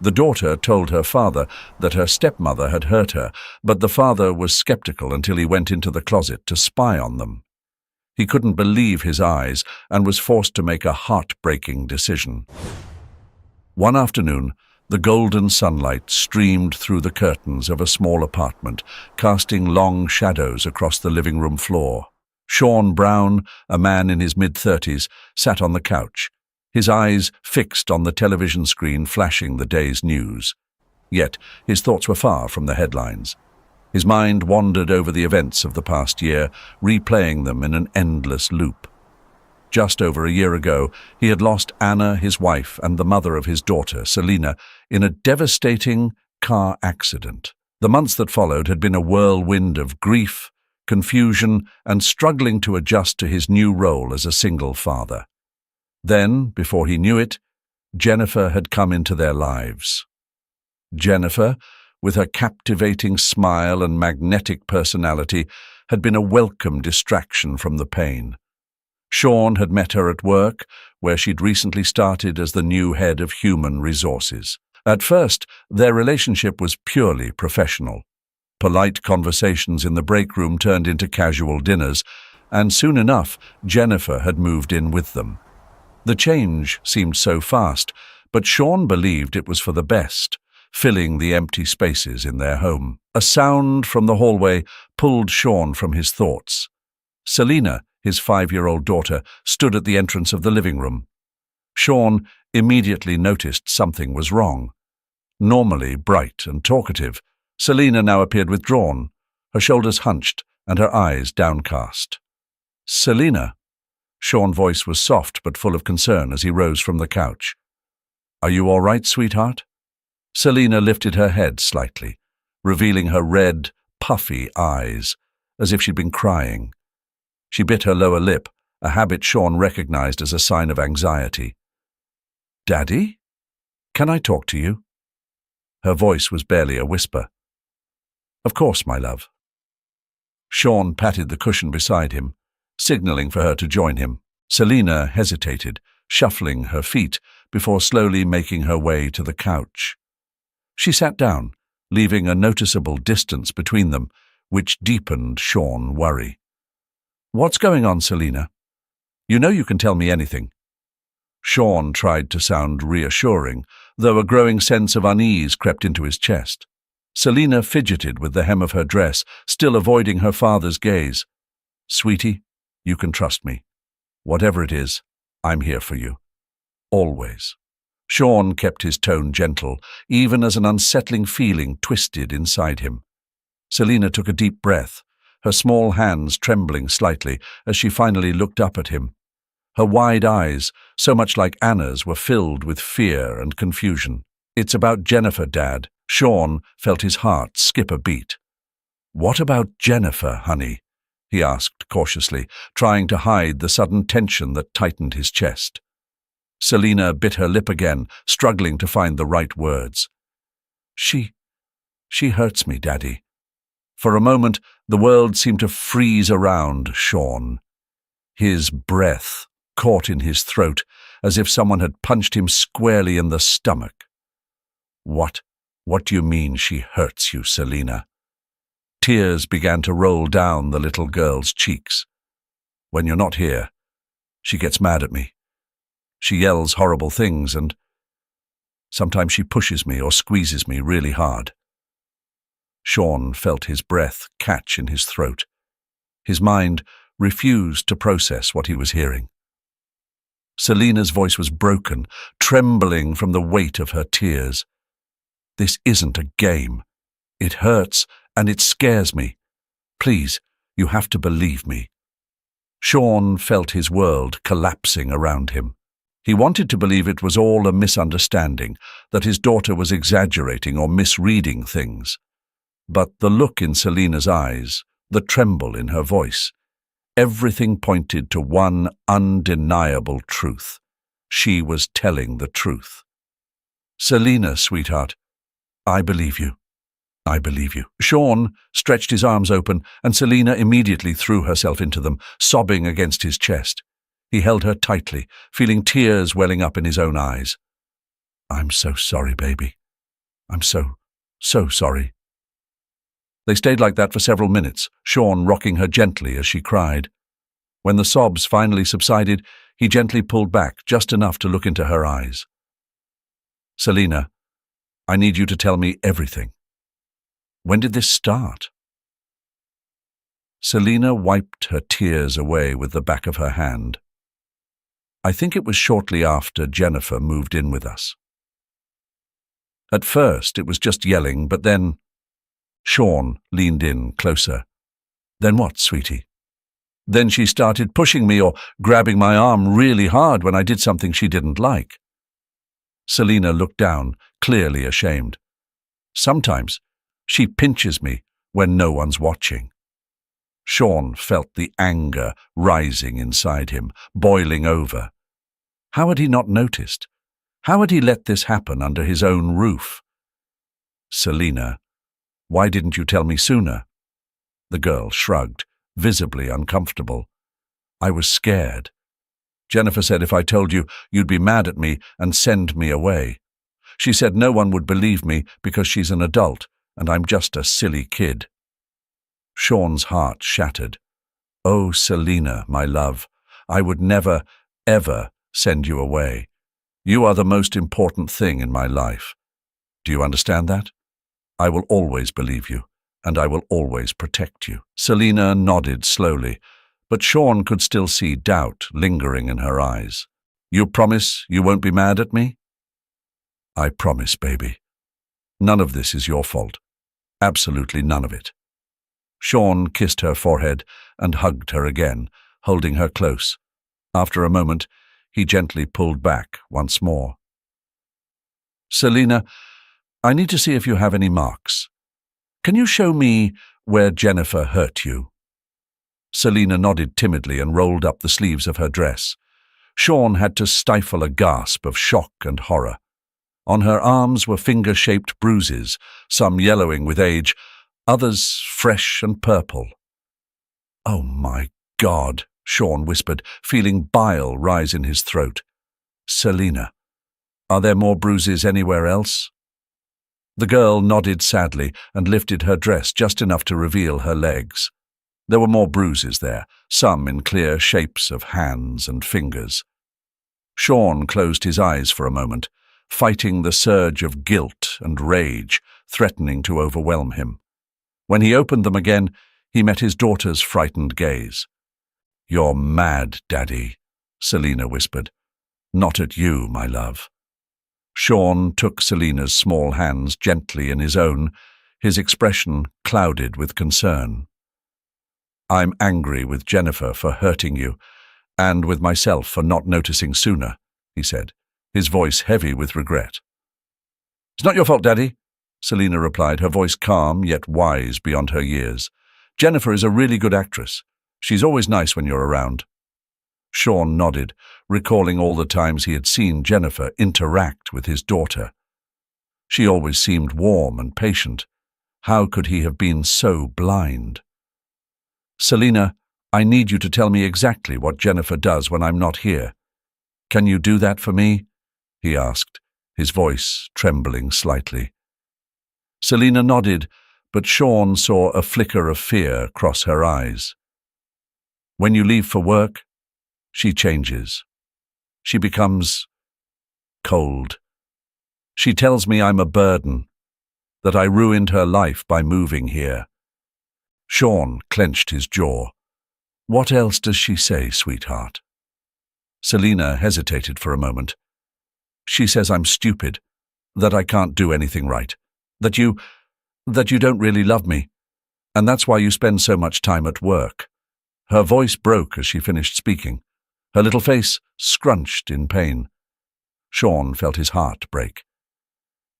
The daughter told her father that her stepmother had hurt her, but the father was skeptical until he went into the closet to spy on them. He couldn't believe his eyes and was forced to make a heartbreaking decision. One afternoon, the golden sunlight streamed through the curtains of a small apartment, casting long shadows across the living room floor. Sean Brown, a man in his mid-30s, sat on the couch, his eyes fixed on the television screen flashing the day's news. Yet his thoughts were far from the headlines. His mind wandered over the events of the past year, replaying them in an endless loop. Just over a year ago, he had lost Anna, his wife, and the mother of his daughter, Selina, in a devastating car accident. The months that followed had been a whirlwind of grief, confusion, and struggling to adjust to his new role as a single father. Then, before he knew it, Jennifer had come into their lives. Jennifer, with her captivating smile and magnetic personality, had been a welcome distraction from the pain. Sean had met her at work, where she'd recently started as the new head of human resources. At first, their relationship was purely professional. Polite conversations in the break room turned into casual dinners, and soon enough, Jennifer had moved in with them. The change seemed so fast, but Sean believed it was for the best, filling the empty spaces in their home. A sound from the hallway pulled Sean from his thoughts. Selina, his 5-year-old daughter, stood at the entrance of the living room. Sean immediately noticed something was wrong. Normally bright and talkative, Selina now appeared withdrawn, her shoulders hunched and her eyes downcast. "Selina." Sean's voice was soft but full of concern as he rose from the couch. "Are you all right, sweetheart?" Selina lifted her head slightly, revealing her red, puffy eyes, as if she'd been crying. She bit her lower lip, a habit Sean recognized as a sign of anxiety. "Daddy? Can I talk to you?" Her voice was barely a whisper. "Of course, my love." Sean patted the cushion beside him, signaling for her to join him. Selina hesitated, shuffling her feet before slowly making her way to the couch. She sat down, leaving a noticeable distance between them, which deepened Sean's worry. "What's going on, Selina? You know you can tell me anything." Sean tried to sound reassuring, though a growing sense of unease crept into his chest. Selina fidgeted with the hem of her dress, still avoiding her father's gaze. "Sweetie, you can trust me. Whatever it is, I'm here for you. Always." Sean kept his tone gentle, even as an unsettling feeling twisted inside him. Selina took a deep breath, her small hands trembling slightly as she finally looked up at him. Her wide eyes, so much like Anna's, were filled with fear and confusion. "It's about Jennifer, Dad." Sean felt his heart skip a beat. "What about Jennifer, honey?" he asked cautiously, trying to hide the sudden tension that tightened his chest. Selina bit her lip again, struggling to find the right words. She hurts me, Daddy." For a moment, the world seemed to freeze around Sean. His breath caught in his throat, as if someone had punched him squarely in the stomach. What do you mean she hurts you, Selina?" Tears began to roll down the little girl's cheeks. "When you're not here, she gets mad at me. She yells horrible things, and sometimes she pushes me or squeezes me really hard." Sean felt his breath catch in his throat. His mind refused to process what he was hearing. Selina's voice was broken, trembling from the weight of her tears. "This isn't a game. It hurts and it scares me. Please, you have to believe me." Sean felt his world collapsing around him. He wanted to believe it was all a misunderstanding, that his daughter was exaggerating or misreading things. But the look in Selina's eyes, the tremble in her voice, everything pointed to one undeniable truth. She was telling the truth. "Selina, sweetheart, I believe you. I believe you." Sean stretched his arms open, and Selina immediately threw herself into them, sobbing against his chest. He held her tightly, feeling tears welling up in his own eyes. "I'm so sorry, baby." I'm so sorry. They stayed like that for several minutes, Sean rocking her gently as she cried. When the sobs finally subsided, he gently pulled back just enough to look into her eyes. Selina, I need you to tell me everything. When did this start? Selina wiped her tears away with the back of her hand. I think it was shortly after Jennifer moved in with us. At first it was just yelling, but then… Sean leaned in closer. Then what, sweetie? Then she started pushing me or grabbing my arm really hard when I did something she didn't like. Selina looked down, clearly ashamed. Sometimes she pinches me when no one's watching. Sean felt the anger rising inside him, boiling over. How had he not noticed? How had he let this happen under his own roof? Selina, why didn't you tell me sooner? The girl shrugged, visibly uncomfortable. I was scared. Jennifer said if I told you, you'd be mad at me and send me away. She said no one would believe me because she's an adult and I'm just a silly kid. Sean's heart shattered. Oh, Selina, my love, I would never, ever send you away. You are the most important thing in my life. Do you understand that? I will always believe you, and I will always protect you. Selina nodded slowly, but Sean could still see doubt lingering in her eyes. You promise you won't be mad at me? I promise, baby. None of this is your fault. Absolutely none of it. Sean kissed her forehead and hugged her again, holding her close. After a moment, he gently pulled back once more. Selina, I need to see if you have any marks. Can you show me where Jennifer hurt you? Selina nodded timidly and rolled up the sleeves of her dress. Sean had to stifle a gasp of shock and horror. On her arms were finger-shaped bruises, some yellowing with age, others fresh and purple. Oh my God, Sean whispered, feeling bile rise in his throat. Selina, are there more bruises anywhere else? The girl nodded sadly and lifted her dress just enough to reveal her legs. There were more bruises there, some in clear shapes of hands and fingers. Sean closed his eyes for a moment, fighting the surge of guilt and rage threatening to overwhelm him. When he opened them again, he met his daughter's frightened gaze. You're mad, Daddy, Selina whispered. Not at you, my love. Sean took Selina's small hands gently in his own, his expression clouded with concern. I'm angry with Jennifer for hurting you, and with myself for not noticing sooner, he said, his voice heavy with regret. It's not your fault, Daddy, Selina replied, her voice calm yet wise beyond her years. Jennifer is a really good actress. She's always nice when you're around. Sean nodded, recalling all the times he had seen Jennifer interact with his daughter. She always seemed warm and patient. How could he have been so blind? Selina, I need you to tell me exactly what Jennifer does when I'm not here. Can you do that for me? He asked, his voice trembling slightly. Selina nodded, but Sean saw a flicker of fear cross her eyes. When you leave for work, she changes. She becomes cold. She tells me I'm a burden, that I ruined her life by moving here. Sean clenched his jaw. What else does she say, sweetheart? Selina hesitated for a moment. She says I'm stupid, that I can't do anything right, that you don't really love me, and that's why you spend so much time at work. Her voice broke as she finished speaking. Her little face scrunched in pain. Sean felt his heart break.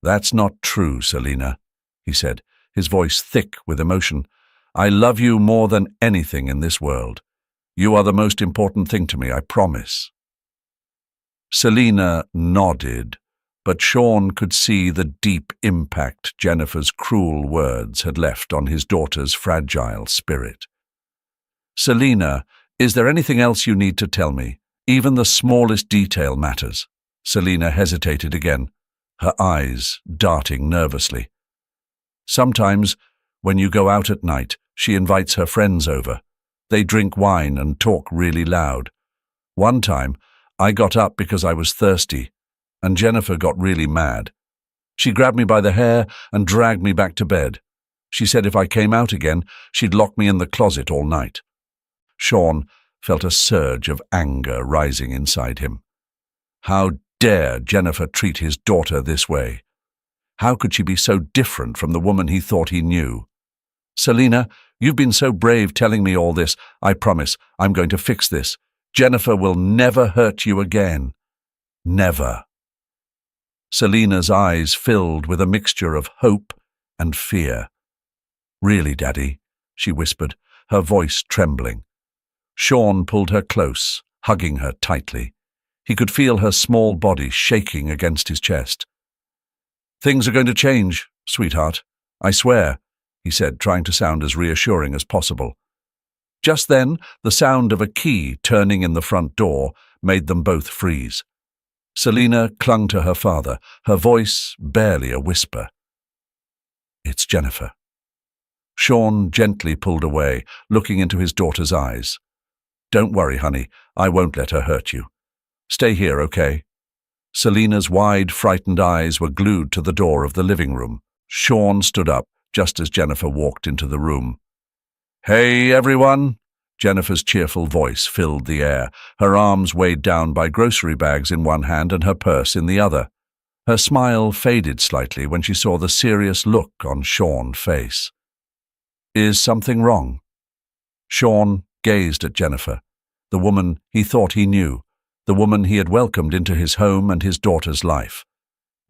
That's not true, Selina, he said, his voice thick with emotion. I love you more than anything in this world. You are the most important thing to me, I promise. Selina nodded, but Sean could see the deep impact Jennifer's cruel words had left on his daughter's fragile spirit. Selina, is there anything else you need to tell me? Even the smallest detail matters. Selina hesitated again, her eyes darting nervously. Sometimes, when you go out at night, she invites her friends over. They drink wine and talk really loud. One time, I got up because I was thirsty, and Jennifer got really mad. She grabbed me by the hair and dragged me back to bed. She said if I came out again, she'd lock me in the closet all night. Sean felt a surge of anger rising inside him. How dare Jennifer treat his daughter this way? How could she be so different from the woman he thought he knew? Selina, you've been so brave telling me all this. I promise I'm going to fix this. Jennifer will never hurt you again. Never. Selina's eyes filled with a mixture of hope and fear. Really, Daddy, she whispered, her voice trembling. Sean pulled her close, hugging her tightly. He could feel her small body shaking against his chest. Things are going to change, sweetheart. I swear, he said, trying to sound as reassuring as possible. Just then, the sound of a key turning in the front door made them both freeze. Selina clung to her father, her voice barely a whisper. It's Jennifer. Sean gently pulled away, looking into his daughter's eyes. Don't worry, honey, I won't let her hurt you. Stay here, okay? Selina's wide, frightened eyes were glued to the door of the living room. Sean stood up just as Jennifer walked into the room. Hey, everyone! Jennifer's cheerful voice filled the air, her arms weighed down by grocery bags in one hand and her purse in the other. Her smile faded slightly when she saw the serious look on Sean's face. Is something wrong? Sean gazed at Jennifer, the woman he thought he knew, the woman he had welcomed into his home and his daughter's life.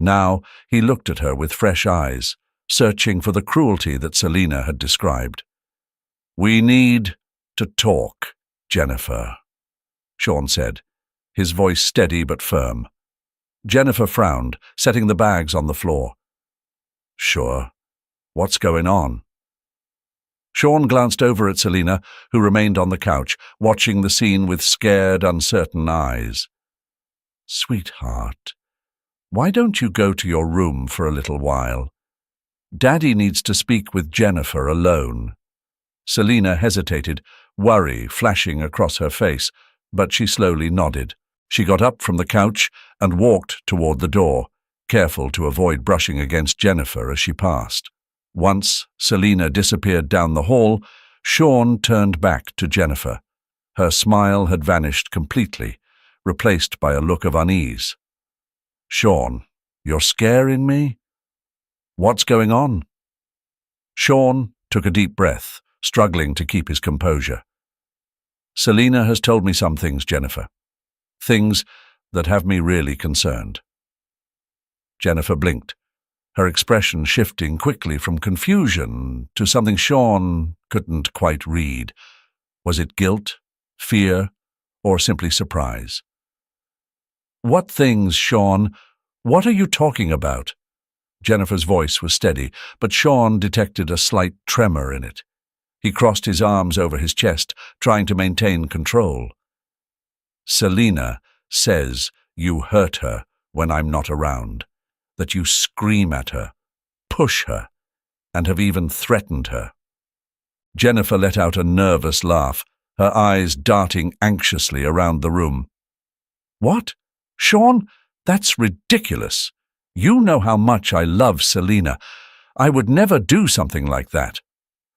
Now he looked at her with fresh eyes, searching for the cruelty that Selina had described. We need to talk, Jennifer, Sean said, his voice steady but firm. Jennifer frowned, setting the bags on the floor. Sure. What's going on? Sean glanced over at Selina, who remained on the couch, watching the scene with scared, uncertain eyes. Sweetheart, why don't you go to your room for a little while? Daddy needs to speak with Jennifer alone. Selina hesitated, worry flashing across her face, but she slowly nodded. She got up from the couch and walked toward the door, careful to avoid brushing against Jennifer as she passed. Once Selina disappeared down the hall, Sean turned back to Jennifer. Her smile had vanished completely, replaced by a look of unease. Sean, you're scaring me? What's going on? Sean took a deep breath, struggling to keep his composure. Selina has told me some things, Jennifer. Things that have me really concerned. Jennifer blinked, her expression shifting quickly from confusion to something Sean couldn't quite read. Was it guilt, fear, or simply surprise? What things, Sean? What are you talking about? Jennifer's voice was steady, but Sean detected a slight tremor in it. He crossed his arms over his chest, trying to maintain control. Selina says you hurt her when I'm not around, that you scream at her, push her, and have even threatened her. Jennifer let out a nervous laugh, her eyes darting anxiously around the room. What? Sean? That's ridiculous. You know how much I love Selina. I would never do something like that.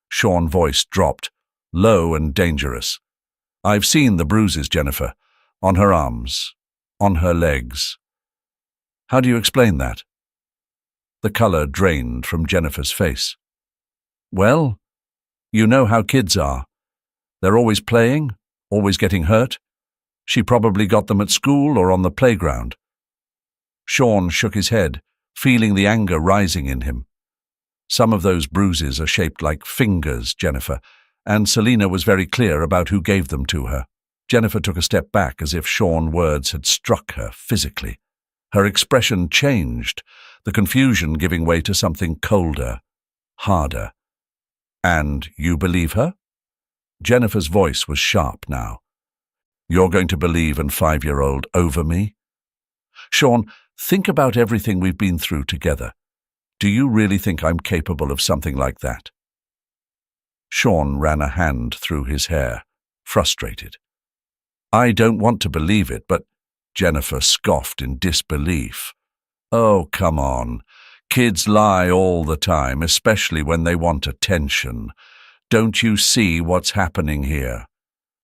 Sean's voice dropped, low and dangerous. I've seen the bruises, Jennifer, on her arms, on her legs. How do you explain that? The color drained from Jennifer's face. Well, you know how kids are. They're always playing, always getting hurt. She probably got them at school or on the playground. Sean shook his head, feeling the anger rising in him. Some of those bruises are shaped like fingers, Jennifer, and Selina was very clear about who gave them to her. Jennifer took a step back as if Sean's words had struck her physically. Her expression changed, the confusion giving way to something colder, harder. And you believe her? Jennifer's voice was sharp now. You're going to believe an 5-year-old over me? Sean, Think about everything we've been through together. Do you really think I'm capable of something like that?" Sean ran a hand through his hair, frustrated. "I don't want to believe it, but—" Jennifer scoffed in disbelief. "Oh, come on. Kids lie all the time, especially when they want attention. Don't you see what's happening here?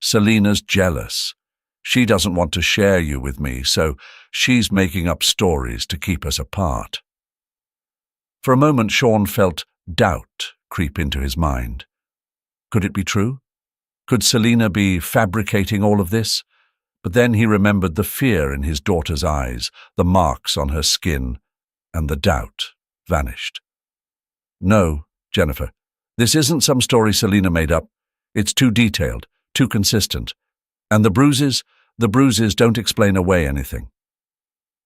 Selena's jealous. She doesn't want to share you with me, so she's making up stories to keep us apart." For a moment, Sean felt doubt creep into his mind. Could it be true? Could Selena be fabricating all of this? But then he remembered the fear in his daughter's eyes, the marks on her skin, and the doubt vanished. "No, Jennifer, this isn't some story Selena made up. It's too detailed, too consistent. And the bruises don't explain away anything."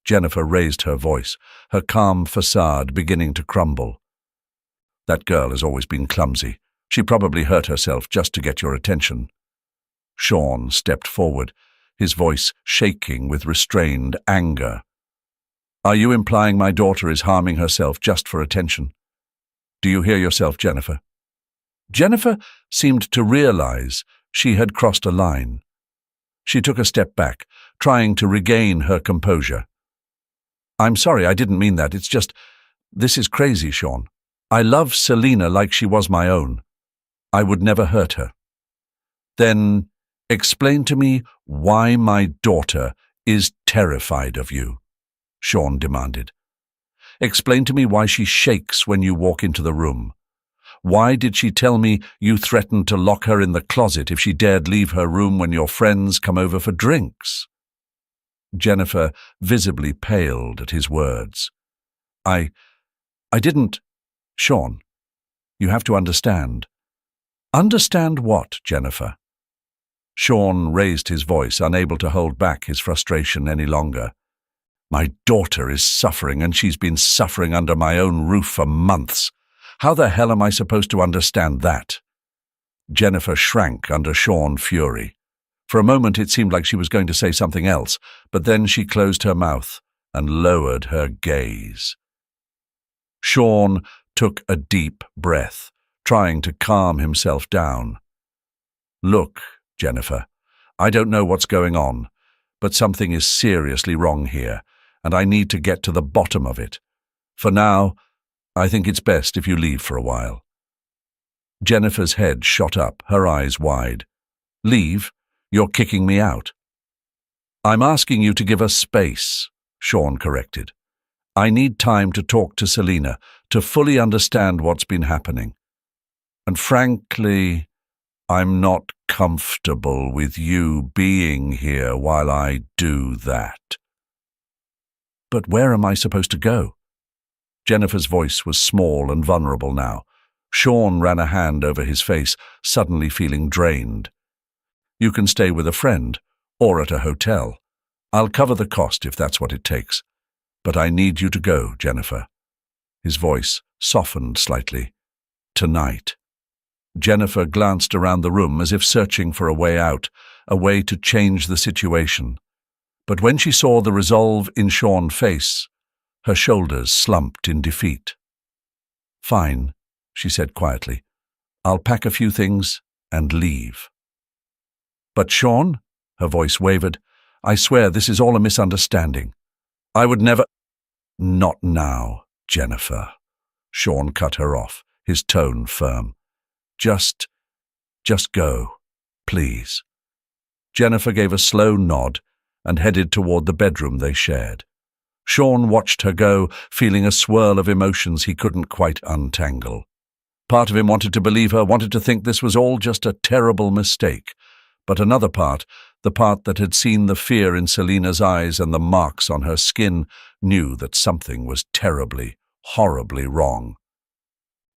Jennifer raised her voice, her calm facade beginning to crumble. "That girl has always been clumsy. She probably hurt herself just to get your attention." Sean stepped forward, his voice shaking with restrained anger. "Are you implying my daughter is harming herself just for attention? Do you hear yourself, Jennifer?" Jennifer seemed to realize she had crossed a line. She took a step back, trying to regain her composure. "I'm sorry, I didn't mean that. It's just, this is crazy, Sean. I love Selena like she was my own. I would never hurt her." "Then explain to me why my daughter is terrified of you," Sean demanded. "Explain to me why she shakes when you walk into the room. Why did she tell me you threatened to lock her in the closet if she dared leave her room when your friends come over for drinks?" Jennifer visibly paled at his words. I didn't—" "Sean, you have to understand." "Understand what, Jennifer?" Sean raised his voice, unable to hold back his frustration any longer. "My daughter is suffering, and she's been suffering under my own roof for months. How the hell am I supposed to understand that?" Jennifer shrank under Sean's fury. For a moment it seemed like she was going to say something else, but then she closed her mouth and lowered her gaze. Sean took a deep breath, trying to calm himself down. "Look, Jennifer, I don't know what's going on, but something is seriously wrong here, and I need to get to the bottom of it. For now, I think it's best if you leave for a while." Jennifer's head shot up, her eyes wide. "Leave? You're kicking me out." "I'm asking you to give us space," Sean corrected. "I need time to talk to Selena, to fully understand what's been happening. And frankly, I'm not comfortable with you being here while I do that." "But where am I supposed to go?" Jennifer's voice was small and vulnerable now. Sean ran a hand over his face, suddenly feeling drained. "You can stay with a friend, or at a hotel. I'll cover the cost if that's what it takes. But I need you to go, Jennifer." His voice softened slightly. "Tonight." Jennifer glanced around the room as if searching for a way out, a way to change the situation. But when she saw the resolve in Sean's face, her shoulders slumped in defeat. "Fine," she said quietly. "I'll pack a few things and leave." "But Sean," her voice wavered, "I swear this is all a misunderstanding. I would never—" "Not now, Jennifer." Sean cut her off, his tone firm. Just go, please." Jennifer gave a slow nod and headed toward the bedroom they shared. Sean watched her go, feeling a swirl of emotions he couldn't quite untangle. Part of him wanted to believe her, wanted to think this was all just a terrible mistake. But another part, the part that had seen the fear in Selena's eyes and the marks on her skin, knew that something was terribly, horribly wrong.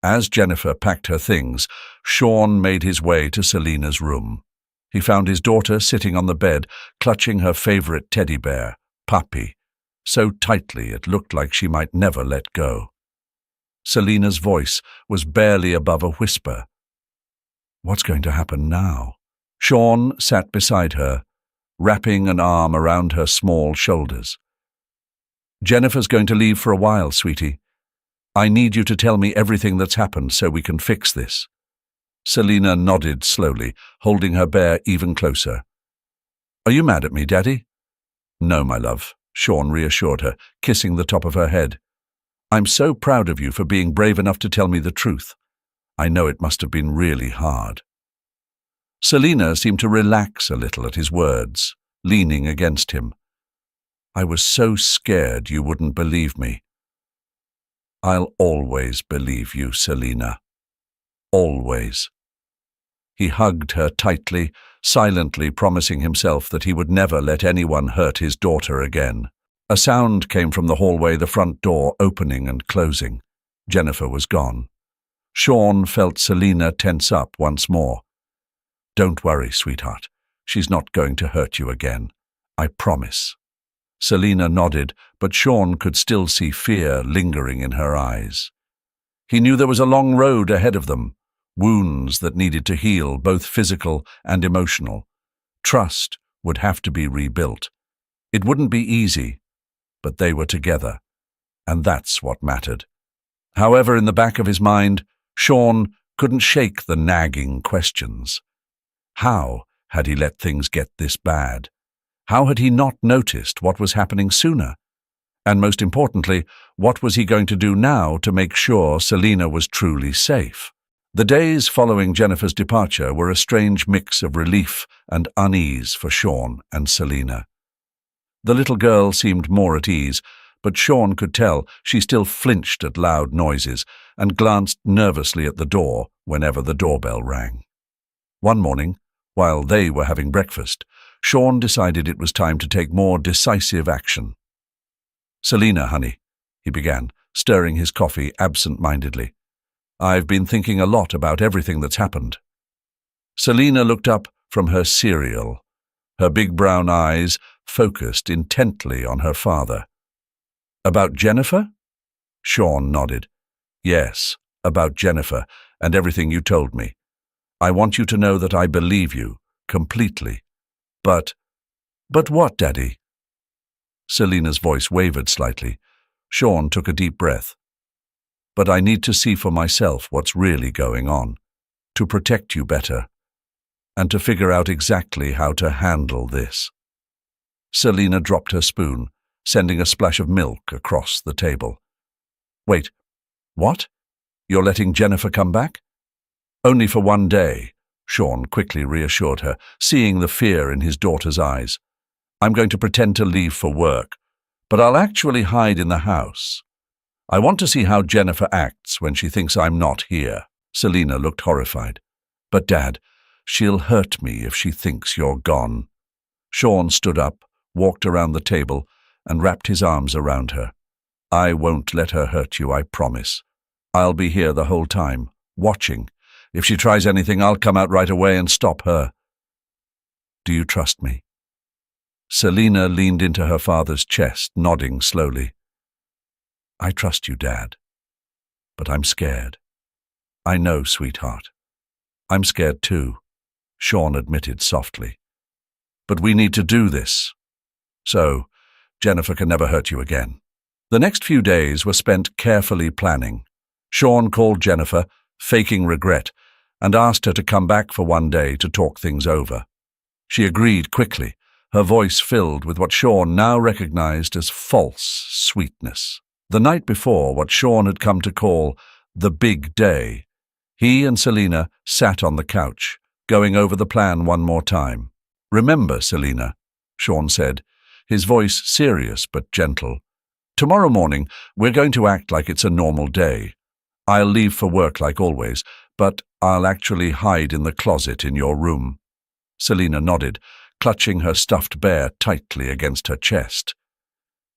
As Jennifer packed her things, Sean made his way to Selena's room. He found his daughter sitting on the bed, clutching her favorite teddy bear, Puppy, so tightly it looked like she might never let go. Selena's voice was barely above a whisper. What's going to happen now? Sean sat beside her, wrapping an arm around her small shoulders. Jennifer's going to leave for a while, sweetie. I need you to tell me everything that's happened so we can fix this. Selina nodded slowly, holding her bear even closer. Are you mad at me, Daddy? No, my love, Sean reassured her, kissing the top of her head. I'm so proud of you for being brave enough to tell me the truth. I know it must have been really hard. Selina seemed to relax a little at his words, leaning against him. I was so scared you wouldn't believe me. I'll always believe you, Selina. Always. He hugged her tightly, silently promising himself that he would never let anyone hurt his daughter again. A sound came from the hallway, the front door opening and closing. Jennifer was gone. Sean felt Selina tense up once more. Don't worry, sweetheart. She's not going to hurt you again. I promise. Selina nodded, but Sean could still see fear lingering in her eyes. He knew there was a long road ahead of them, wounds that needed to heal, both physical and emotional. Trust would have to be rebuilt. It wouldn't be easy, but they were together, and that's what mattered. However, in the back of his mind, Sean couldn't shake the nagging questions. How had he let things get this bad? How had he not noticed what was happening sooner? And most importantly, what was he going to do now to make sure Selina was truly safe? The days following Jennifer's departure were a strange mix of relief and unease for Sean and Selina. The little girl seemed more at ease, but Sean could tell she still flinched at loud noises and glanced nervously at the door whenever the doorbell rang. One morning, while they were having breakfast, Sean decided it was time to take more decisive action. Selina, honey, he began, stirring his coffee absent-mindedly. I've been thinking a lot about everything that's happened. Selina looked up from her cereal, her big brown eyes focused intently on her father. About Jennifer? Sean nodded. Yes, about Jennifer and everything you told me. I want you to know that I believe you, completely. But what, Daddy? Selina's voice wavered slightly. Sean took a deep breath. But I need to see for myself what's really going on, to protect you better, and to figure out exactly how to handle this. Selina dropped her spoon, sending a splash of milk across the table. Wait, what? You're letting Jennifer come back? Only for one day, Sean quickly reassured her, seeing the fear in his daughter's eyes. I'm going to pretend to leave for work, but I'll actually hide in the house. I want to see how Jennifer acts when she thinks I'm not here. Selina looked horrified. But, Dad, she'll hurt me if she thinks you're gone. Sean stood up, walked around the table, and wrapped his arms around her. I won't let her hurt you, I promise. I'll be here the whole time, watching. If she tries anything, I'll come out right away and stop her. Do you trust me? Selina leaned into her father's chest, nodding slowly. I trust you, Dad. But I'm scared. I know, sweetheart. I'm scared too, Sean admitted softly. But we need to do this. So, Jennifer can never hurt you again. The next few days were spent carefully planning. Sean called Jennifer, faking regret, and asked her to come back for one day to talk things over. She agreed quickly, her voice filled with what Sean now recognized as false sweetness. The night before what Sean had come to call the big day, he and Selina sat on the couch, going over the plan one more time. Remember, Selina, Sean said, his voice serious but gentle. Tomorrow morning, we're going to act like it's a normal day. I'll leave for work like always, but I'll actually hide in the closet in your room. Selina nodded, clutching her stuffed bear tightly against her chest.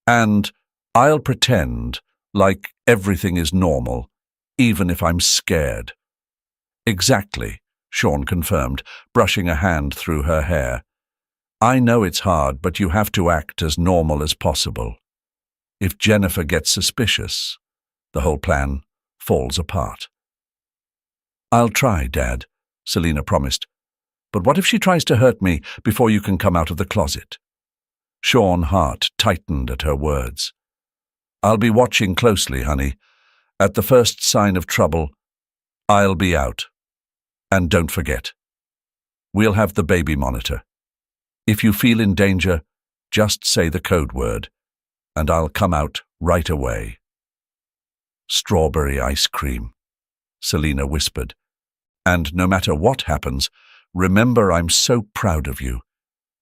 And I'll pretend like everything is normal, even if I'm scared. Exactly, Sean confirmed, brushing a hand through her hair. I know it's hard, but you have to act as normal as possible. If Jennifer gets suspicious, the whole plan falls apart. I'll try, Dad, Selina promised. But what if she tries to hurt me before you can come out of the closet? Sean's heart tightened at her words. I'll be watching closely, honey. At the first sign of trouble, I'll be out. And don't forget, we'll have the baby monitor. If you feel in danger, just say the code word, and I'll come out right away. Strawberry ice cream, Selina whispered. And no matter what happens, remember I'm so proud of you.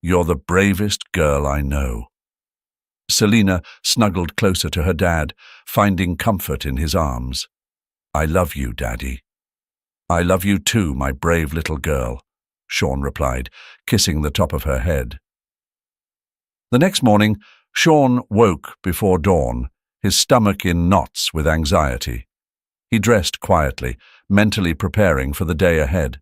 You're the bravest girl I know. Selina snuggled closer to her dad, finding comfort in his arms. I love you, Daddy. I love you too, my brave little girl, Sean replied, kissing the top of her head. The next morning, Sean woke before dawn, his stomach in knots with anxiety. He dressed quietly, mentally preparing for the day ahead.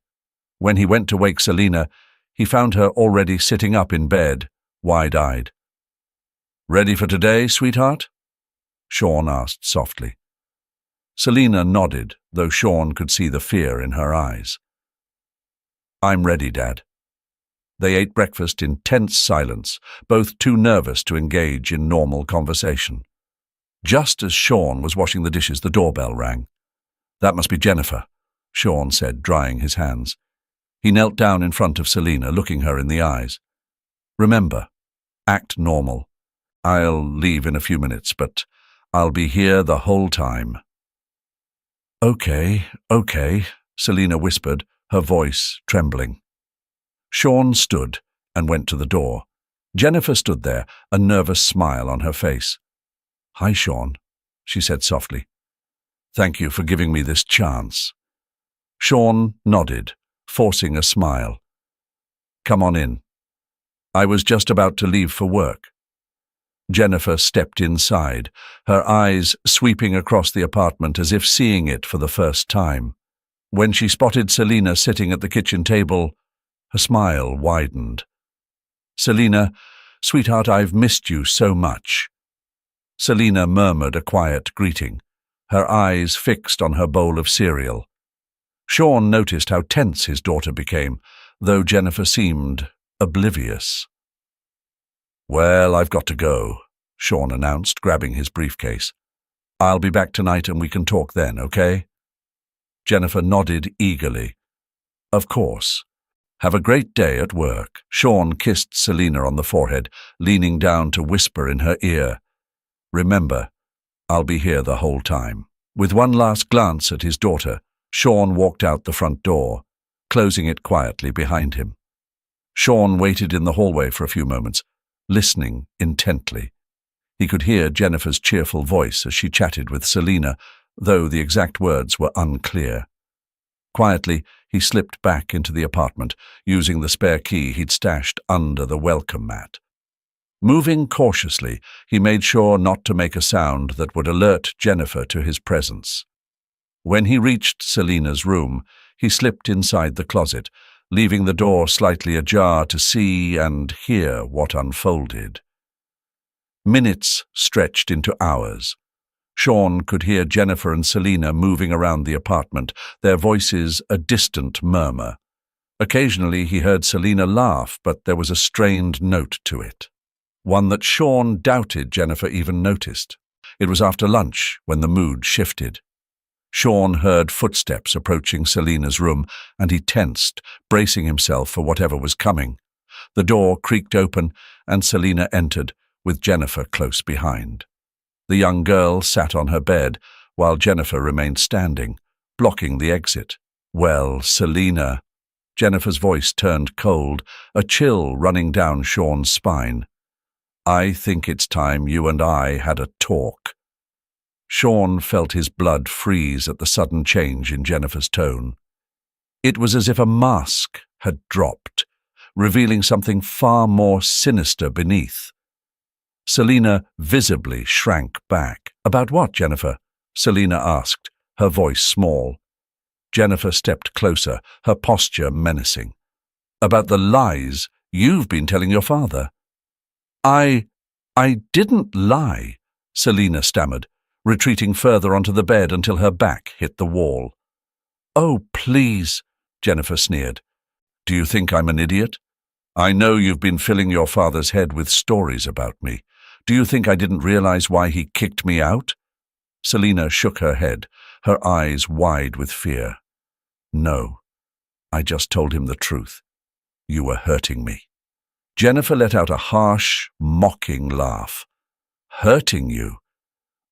When he went to wake Selina, he found her already sitting up in bed, wide-eyed. Ready for today, sweetheart? Sean asked softly. Selina nodded, though Sean could see the fear in her eyes. I'm ready, Dad. They ate breakfast in tense silence, both too nervous to engage in normal conversation. Just as Sean was washing the dishes, the doorbell rang. That must be Jennifer, Sean said, drying his hands. He knelt down in front of Selina, looking her in the eyes. Remember, act normal. I'll leave in a few minutes, but I'll be here the whole time. Okay, Selina whispered, her voice trembling. Sean stood and went to the door. Jennifer stood there, a nervous smile on her face. Hi, Sean, she said softly. Thank you for giving me this chance. Sean nodded, forcing a smile. Come on in. I was just about to leave for work. Jennifer stepped inside, her eyes sweeping across the apartment as if seeing it for the first time. When she spotted Selina sitting at the kitchen table, her smile widened. Selina, sweetheart, I've missed you so much. Selina murmured a quiet greeting, her eyes fixed on her bowl of cereal. Sean noticed how tense his daughter became, though Jennifer seemed oblivious. Well, I've got to go, Sean announced, grabbing his briefcase. I'll be back tonight and we can talk then, okay? Jennifer nodded eagerly. Of course. Have a great day at work. Sean kissed Selina on the forehead, leaning down to whisper in her ear. Remember, I'll be here the whole time. With one last glance at his daughter, Sean walked out the front door, closing it quietly behind him. Sean waited in the hallway for a few moments, listening intently. He could hear Jennifer's cheerful voice as she chatted with Selina, though the exact words were unclear. Quietly, he slipped back into the apartment, using the spare key he'd stashed under the welcome mat. Moving cautiously, he made sure not to make a sound that would alert Jennifer to his presence. When he reached Selina's room, he slipped inside the closet, leaving the door slightly ajar to see and hear what unfolded. Minutes stretched into hours. Sean could hear Jennifer and Selina moving around the apartment, their voices a distant murmur. Occasionally he heard Selina laugh, but there was a strained note to it, one that Sean doubted Jennifer even noticed. It was after lunch when the mood shifted. Sean heard footsteps approaching Selina's room, and he tensed, bracing himself for whatever was coming. The door creaked open, and Selina entered, with Jennifer close behind. The young girl sat on her bed, while Jennifer remained standing, blocking the exit. Well, Selina. Jennifer's voice turned cold, a chill running down Sean's spine. I think it's time you and I had a talk. Sean felt his blood freeze at the sudden change in Jennifer's tone. It was as if a mask had dropped, revealing something far more sinister beneath. Selina visibly shrank back. About what, Jennifer? Selina asked, her voice small. Jennifer stepped closer, her posture menacing. About the lies you've been telling your father. I didn't lie, Selina stammered, retreating further onto the bed until her back hit the wall. Oh, please, Jennifer sneered. Do you think I'm an idiot? I know you've been filling your father's head with stories about me, Do you think I didn't realize why he kicked me out?" Selina shook her head, her eyes wide with fear. "No, I just told him the truth. You were hurting me." Jennifer let out a harsh, mocking laugh. "Hurting you?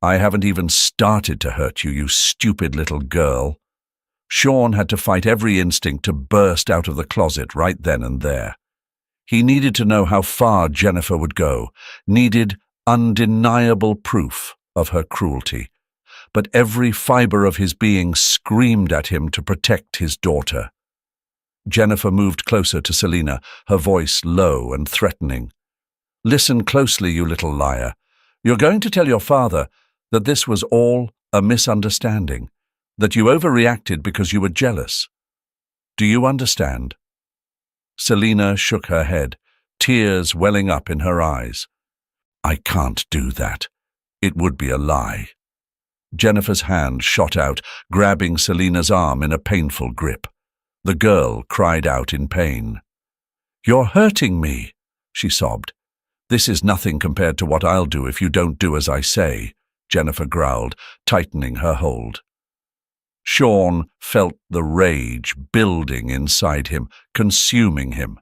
I haven't even started to hurt you, you stupid little girl." Sean had to fight every instinct to burst out of the closet right then and there. He needed to know how far Jennifer would go, needed undeniable proof of her cruelty. But every fiber of his being screamed at him to protect his daughter. Jennifer moved closer to Selina, her voice low and threatening. "Listen closely, you little liar. You're going to tell your father that this was all a misunderstanding, that you overreacted because you were jealous. Do you understand?" Selina shook her head, tears welling up in her eyes. "I can't do that. It would be a lie." Jennifer's hand shot out, grabbing Selina's arm in a painful grip. The girl cried out in pain. "You're hurting me," she sobbed. "This is nothing compared to what I'll do if you don't do as I say," Jennifer growled, tightening her hold. Sean felt the rage building inside him, consuming him.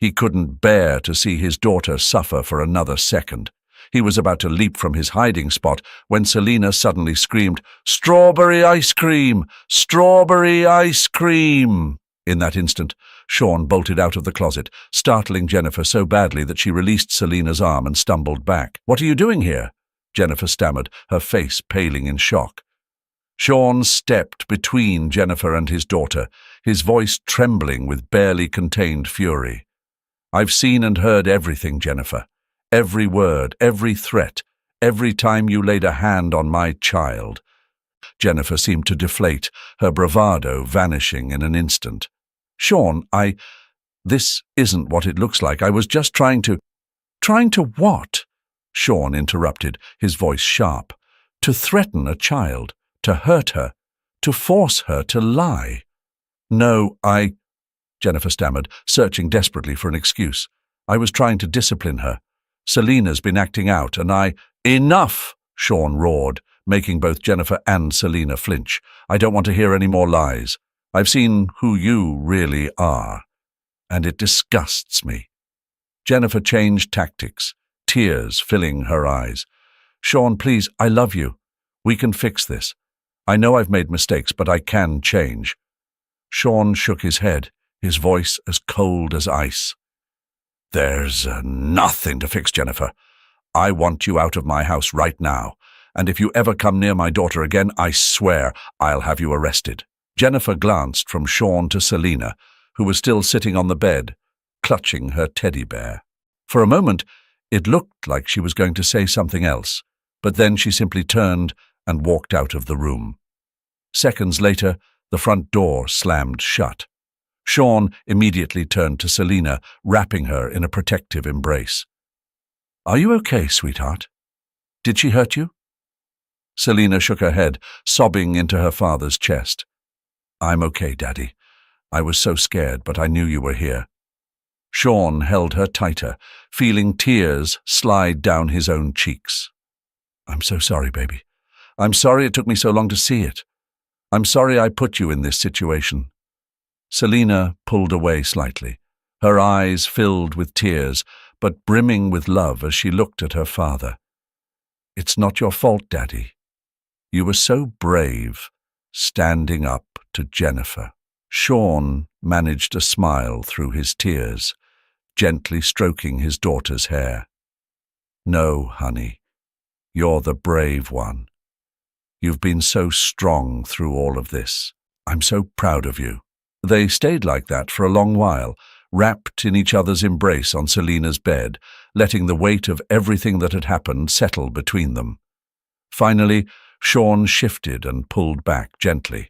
He couldn't bear to see his daughter suffer for another second. He was about to leap from his hiding spot when Selina suddenly screamed, "Strawberry ice cream! Strawberry ice cream!" In that instant, Sean bolted out of the closet, startling Jennifer so badly that she released Selina's arm and stumbled back. "What are you doing here?" Jennifer stammered, her face paling in shock. Sean stepped between Jennifer and his daughter, his voice trembling with barely contained fury. "I've seen and heard everything, Jennifer. Every word, every threat, every time you laid a hand on my child." Jennifer seemed to deflate, her bravado vanishing in an instant. "Sean, this isn't what it looks like. I was just trying to—" "Trying to what?" Sean interrupted, his voice sharp. "To threaten a child, to hurt her, to force her to lie." "No, Jennifer stammered, searching desperately for an excuse. "I was trying to discipline her. Selina's been acting out, and "Enough!" Sean roared, making both Jennifer and Selina flinch. "I don't want to hear any more lies. I've seen who you really are, and it disgusts me." Jennifer changed tactics, tears filling her eyes. "Sean, please, I love you. We can fix this. I know I've made mistakes, but I can change." Sean shook his head, his voice as cold as ice. "There's nothing to fix, Jennifer. I want you out of my house right now, and if you ever come near my daughter again, I swear I'll have you arrested." Jennifer glanced from Sean to Selina, who was still sitting on the bed, clutching her teddy bear. For a moment, it looked like she was going to say something else, but then she simply turned and walked out of the room. Seconds later, the front door slammed shut. Sean immediately turned to Selina, wrapping her in a protective embrace. "Are you okay, sweetheart? Did she hurt you?" Selina shook her head, sobbing into her father's chest. "I'm okay, Daddy. I was so scared, but I knew you were here." Sean held her tighter, feeling tears slide down his own cheeks. "I'm so sorry, baby. I'm sorry it took me so long to see it. I'm sorry I put you in this situation." Selina pulled away slightly, her eyes filled with tears, but brimming with love as she looked at her father. "It's not your fault, Daddy. You were so brave, standing up to Jennifer." Sean managed a smile through his tears, gently stroking his daughter's hair. "No, honey, you're the brave one. You've been so strong through all of this. I'm so proud of you." They stayed like that for a long while, wrapped in each other's embrace on Selina's bed, letting the weight of everything that had happened settle between them. Finally, Sean shifted and pulled back gently.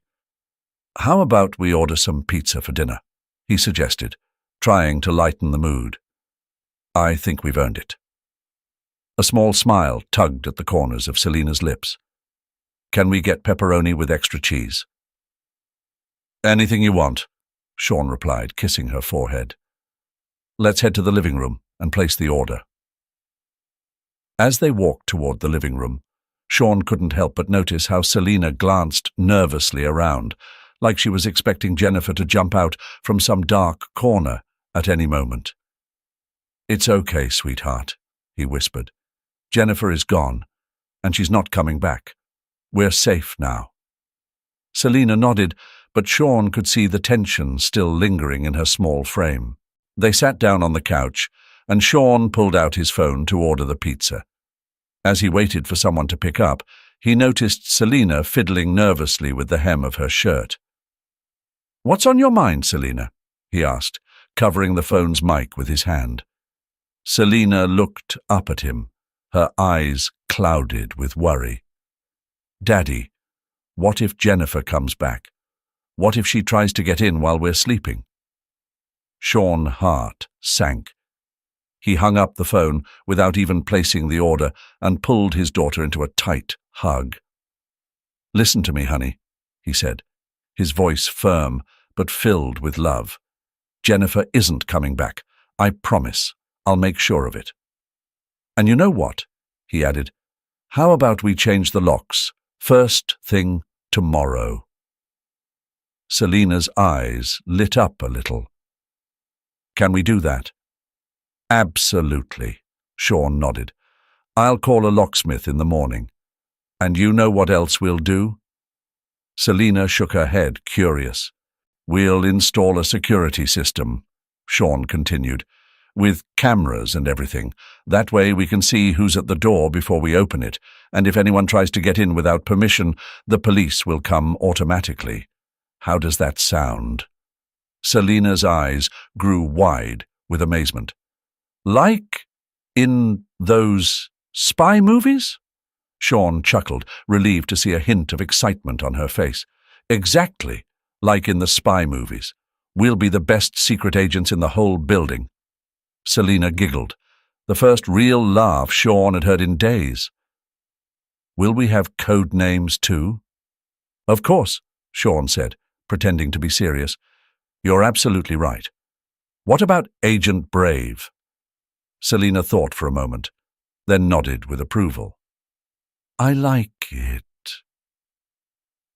"How about we order some pizza for dinner?" he suggested, trying to lighten the mood. "I think we've earned it." A small smile tugged at the corners of Selina's lips. "Can we get pepperoni with extra cheese?" "Anything you want," Sean replied, kissing her forehead. "Let's head to the living room and place the order." As they walked toward the living room, Sean couldn't help but notice how Selina glanced nervously around, like she was expecting Jennifer to jump out from some dark corner at any moment. "It's okay, sweetheart," he whispered. "Jennifer is gone, and she's not coming back. We're safe now." Selina nodded, but Sean could see the tension still lingering in her small frame. They sat down on the couch, and Sean pulled out his phone to order the pizza. As he waited for someone to pick up, he noticed Selina fiddling nervously with the hem of her shirt. "What's on your mind, Selina?" he asked, covering the phone's mic with his hand. Selina looked up at him, her eyes clouded with worry. "Daddy, what if Jennifer comes back? What if she tries to get in while we're sleeping?" Sean's heart sank. He hung up the phone without even placing the order and pulled his daughter into a tight hug. "Listen to me, honey," he said, his voice firm but filled with love. "Jennifer isn't coming back. I promise. I'll make sure of it. And you know what?" he added. "How about we change the locks first thing tomorrow?" Selina's eyes lit up a little. "Can we do that?" "Absolutely," Sean nodded. "I'll call a locksmith in the morning. And you know what else we'll do?" Selina shook her head, curious. "We'll install a security system," Sean continued, "with cameras and everything. That way we can see who's at the door before we open it, and if anyone tries to get in without permission, the police will come automatically. How does that sound?" Selina's eyes grew wide with amazement. "Like in those spy movies?" Sean chuckled, relieved to see a hint of excitement on her face. "Exactly, like in the spy movies. We'll be the best secret agents in the whole building." Selina giggled, the first real laugh Sean had heard in days. "Will we have code names too?" "Of course," Sean said, pretending to be serious. "You're absolutely right. What about Agent Brave?" Selina thought for a moment, then nodded with approval. "I like it."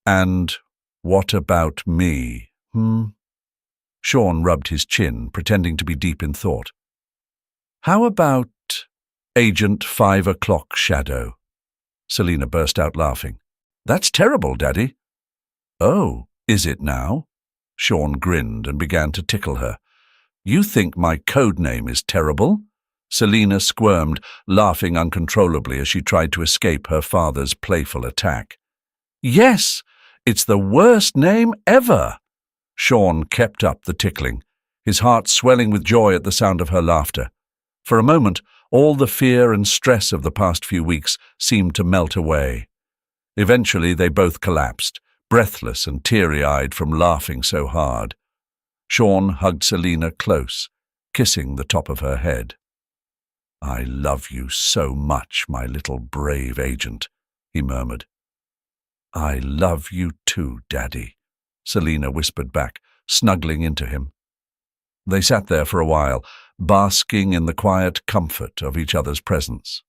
"And what about me, Sean rubbed his chin, pretending to be deep in thought. "How about Agent 5 o'clock Shadow?" Selina burst out laughing. "That's terrible, Daddy." "Oh, is it now?" Sean grinned and began to tickle her. "You think my code name is terrible?" Selina squirmed, laughing uncontrollably as she tried to escape her father's playful attack. "Yes, it's the worst name ever." Sean kept up the tickling, his heart swelling with joy at the sound of her laughter. For a moment, all the fear and stress of the past few weeks seemed to melt away. Eventually, they both collapsed, breathless and teary-eyed from laughing so hard. Sean hugged Selina close, kissing the top of her head. "I love you so much, my little brave agent," he murmured. "I love you too, Daddy," Selina whispered back, snuggling into him. They sat there for a while, basking in the quiet comfort of each other's presence.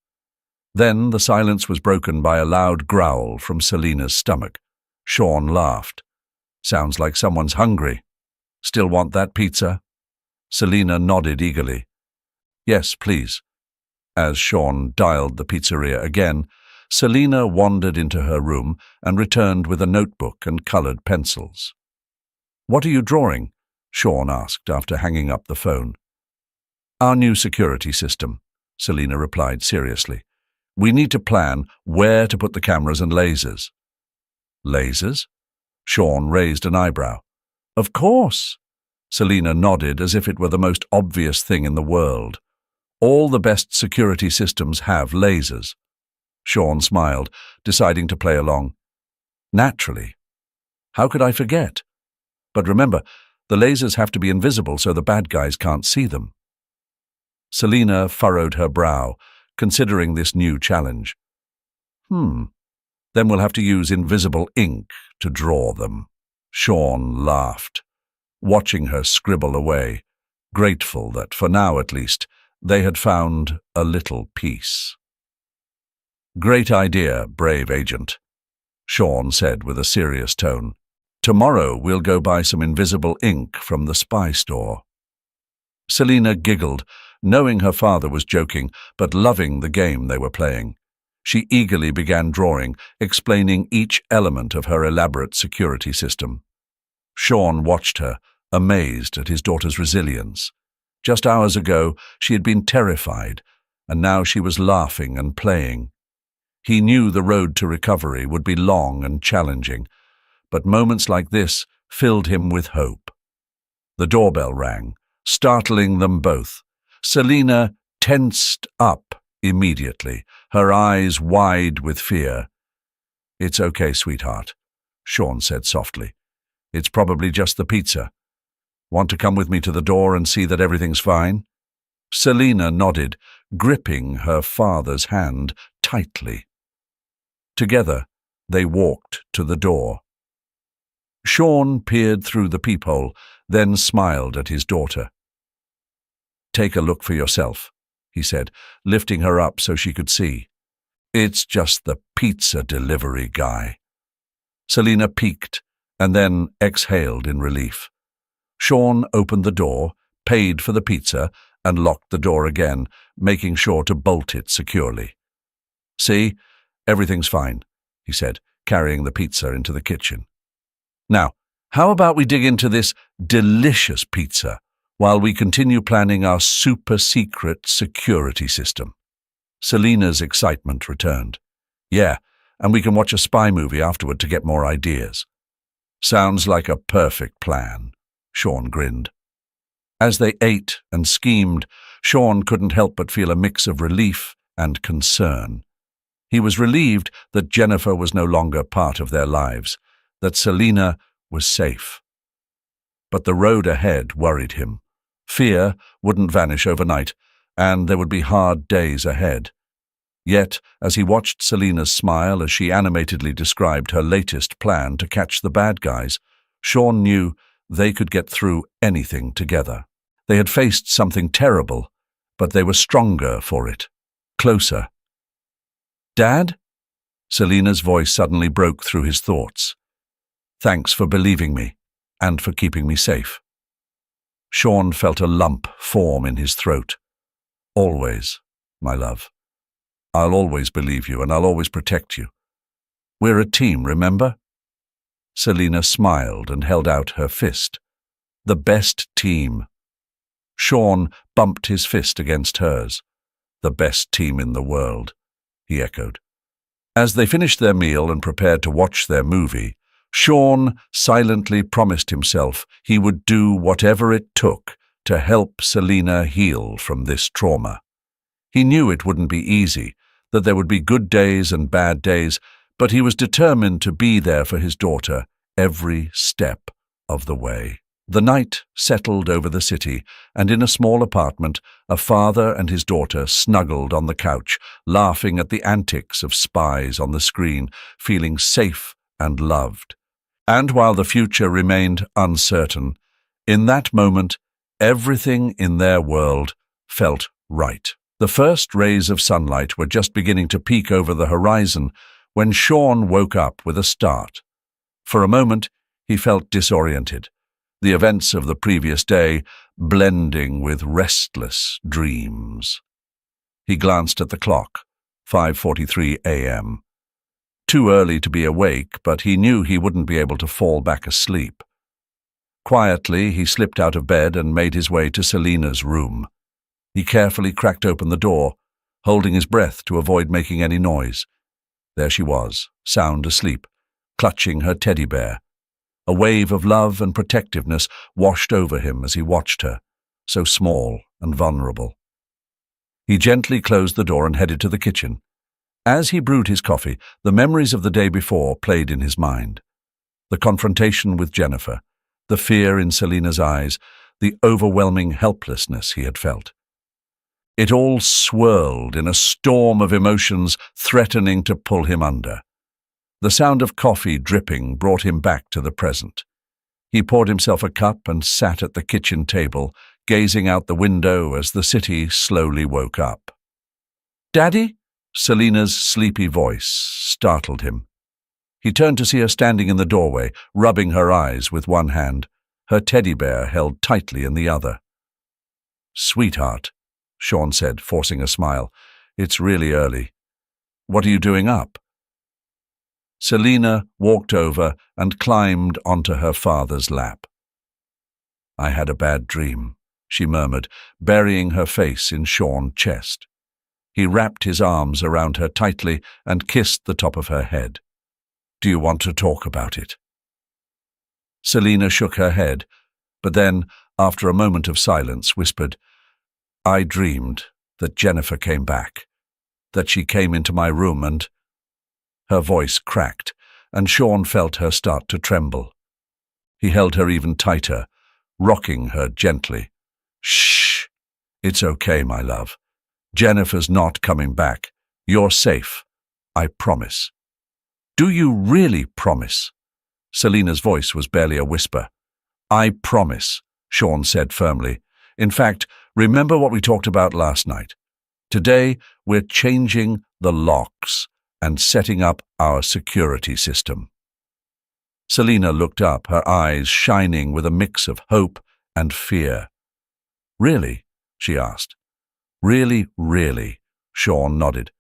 Then the silence was broken by a loud growl from Selina's stomach. Sean laughed. "Sounds like someone's hungry. Still want that pizza?" Selina nodded eagerly. "Yes, please." As Sean dialed the pizzeria again, Selina wandered into her room and returned with a notebook and colored pencils. "What are you drawing?" Sean asked after hanging up the phone. "Our new security system," Selina replied seriously. "We need to plan where to put the cameras and lasers." "Lasers?" Sean raised an eyebrow. "Of course." Selina nodded as if it were the most obvious thing in the world. "All the best security systems have lasers." Sean smiled, deciding to play along. "Naturally. How could I forget? But remember, the lasers have to be invisible so the bad guys can't see them." Selina furrowed her brow, considering this new challenge. Then we'll have to use invisible ink to draw them." Sean laughed, watching her scribble away, grateful that, for now at least, they had found a little peace. Great idea, brave agent, Sean said with a serious tone. Tomorrow we'll go buy some invisible ink from the spy store. Selina giggled, knowing her father was joking, but loving the game they were playing. She eagerly began drawing, explaining each element of her elaborate security system. Sean watched her, amazed at his daughter's resilience. Just hours ago, she had been terrified, and now she was laughing and playing. He knew the road to recovery would be long and challenging, but moments like this filled him with hope. The doorbell rang, startling them both. Selina tensed up immediately, her eyes wide with fear. "It's okay, sweetheart," Sean said softly. "It's probably just the pizza. Want to come with me to the door and see that everything's fine?" Selina nodded, gripping her father's hand tightly. Together, they walked to the door. Sean peered through the peephole, then smiled at his daughter. "Take a look for yourself," he said, lifting her up so she could see. "It's just the pizza delivery guy." Selina peeked and then exhaled in relief. Sean opened the door, paid for the pizza, and locked the door again, making sure to bolt it securely. "See, everything's fine," he said, carrying the pizza into the kitchen. "Now, how about we dig into this delicious pizza while we continue planning our super-secret security system?" Selina's excitement returned. "Yeah, and we can watch a spy movie afterward to get more ideas." "Sounds like a perfect plan," Sean grinned. As they ate and schemed, Sean couldn't help but feel a mix of relief and concern. He was relieved that Jennifer was no longer part of their lives, that Selina was safe. But the road ahead worried him. Fear wouldn't vanish overnight, and there would be hard days ahead. Yet, as he watched Selina's smile as she animatedly described her latest plan to catch the bad guys, Sean knew they could get through anything together. They had faced something terrible, but they were stronger for it, closer. "Dad?" Selina's voice suddenly broke through his thoughts. "Thanks for believing me, and for keeping me safe." Sean felt a lump form in his throat. "Always, my love. I'll always believe you, and I'll always protect you. We're a team, remember?" Selina smiled and held out her fist. "The best team." Sean bumped his fist against hers. "The best team in the world," he echoed. As they finished their meal and prepared to watch their movie, Sean silently promised himself he would do whatever it took to help Selina heal from this trauma. He knew it wouldn't be easy, that there would be good days and bad days, but he was determined to be there for his daughter every step of the way. The night settled over the city, and in a small apartment, a father and his daughter snuggled on the couch, laughing at the antics of spies on the screen, feeling safe and loved. And while the future remained uncertain, in that moment, everything in their world felt right. The first rays of sunlight were just beginning to peek over the horizon when Sean woke up with a start. For a moment, he felt disoriented, the events of the previous day blending with restless dreams. He glanced at the clock, 5:43 a.m. Too early to be awake, but he knew he wouldn't be able to fall back asleep. Quietly, he slipped out of bed and made his way to Selina's room. He carefully cracked open the door, holding his breath to avoid making any noise. There she was, sound asleep, clutching her teddy bear. A wave of love and protectiveness washed over him as he watched her, so small and vulnerable. He gently closed the door and headed to the kitchen. As he brewed his coffee, the memories of the day before played in his mind. The confrontation with Jennifer, the fear in Selina's eyes, the overwhelming helplessness he had felt. It all swirled in a storm of emotions threatening to pull him under. The sound of coffee dripping brought him back to the present. He poured himself a cup and sat at the kitchen table, gazing out the window as the city slowly woke up. "Daddy?" Selina's sleepy voice startled him. He turned to see her standing in the doorway, rubbing her eyes with one hand, her teddy bear held tightly in the other. "Sweetheart," Sean said, forcing a smile, "it's really early. What are you doing up?" Selina walked over and climbed onto her father's lap. "I had a bad dream," she murmured, burying her face in Sean's chest. He wrapped his arms around her tightly and kissed the top of her head. "Do you want to talk about it?" Selina shook her head, but then, after a moment of silence, whispered, "I dreamed that Jennifer came back, that she came into my room and—" Her voice cracked, and Sean felt her start to tremble. He held her even tighter, rocking her gently. "Shh! It's okay, my love. Jennifer's not coming back. You're safe. I promise." "Do you really promise?" Selina's voice was barely a whisper. "I promise," Sean said firmly. "In fact, remember what we talked about last night. Today, we're changing the locks and setting up our security system." Selina looked up, her eyes shining with a mix of hope and fear. "Really?" she asked. "Really, really," Sean nodded.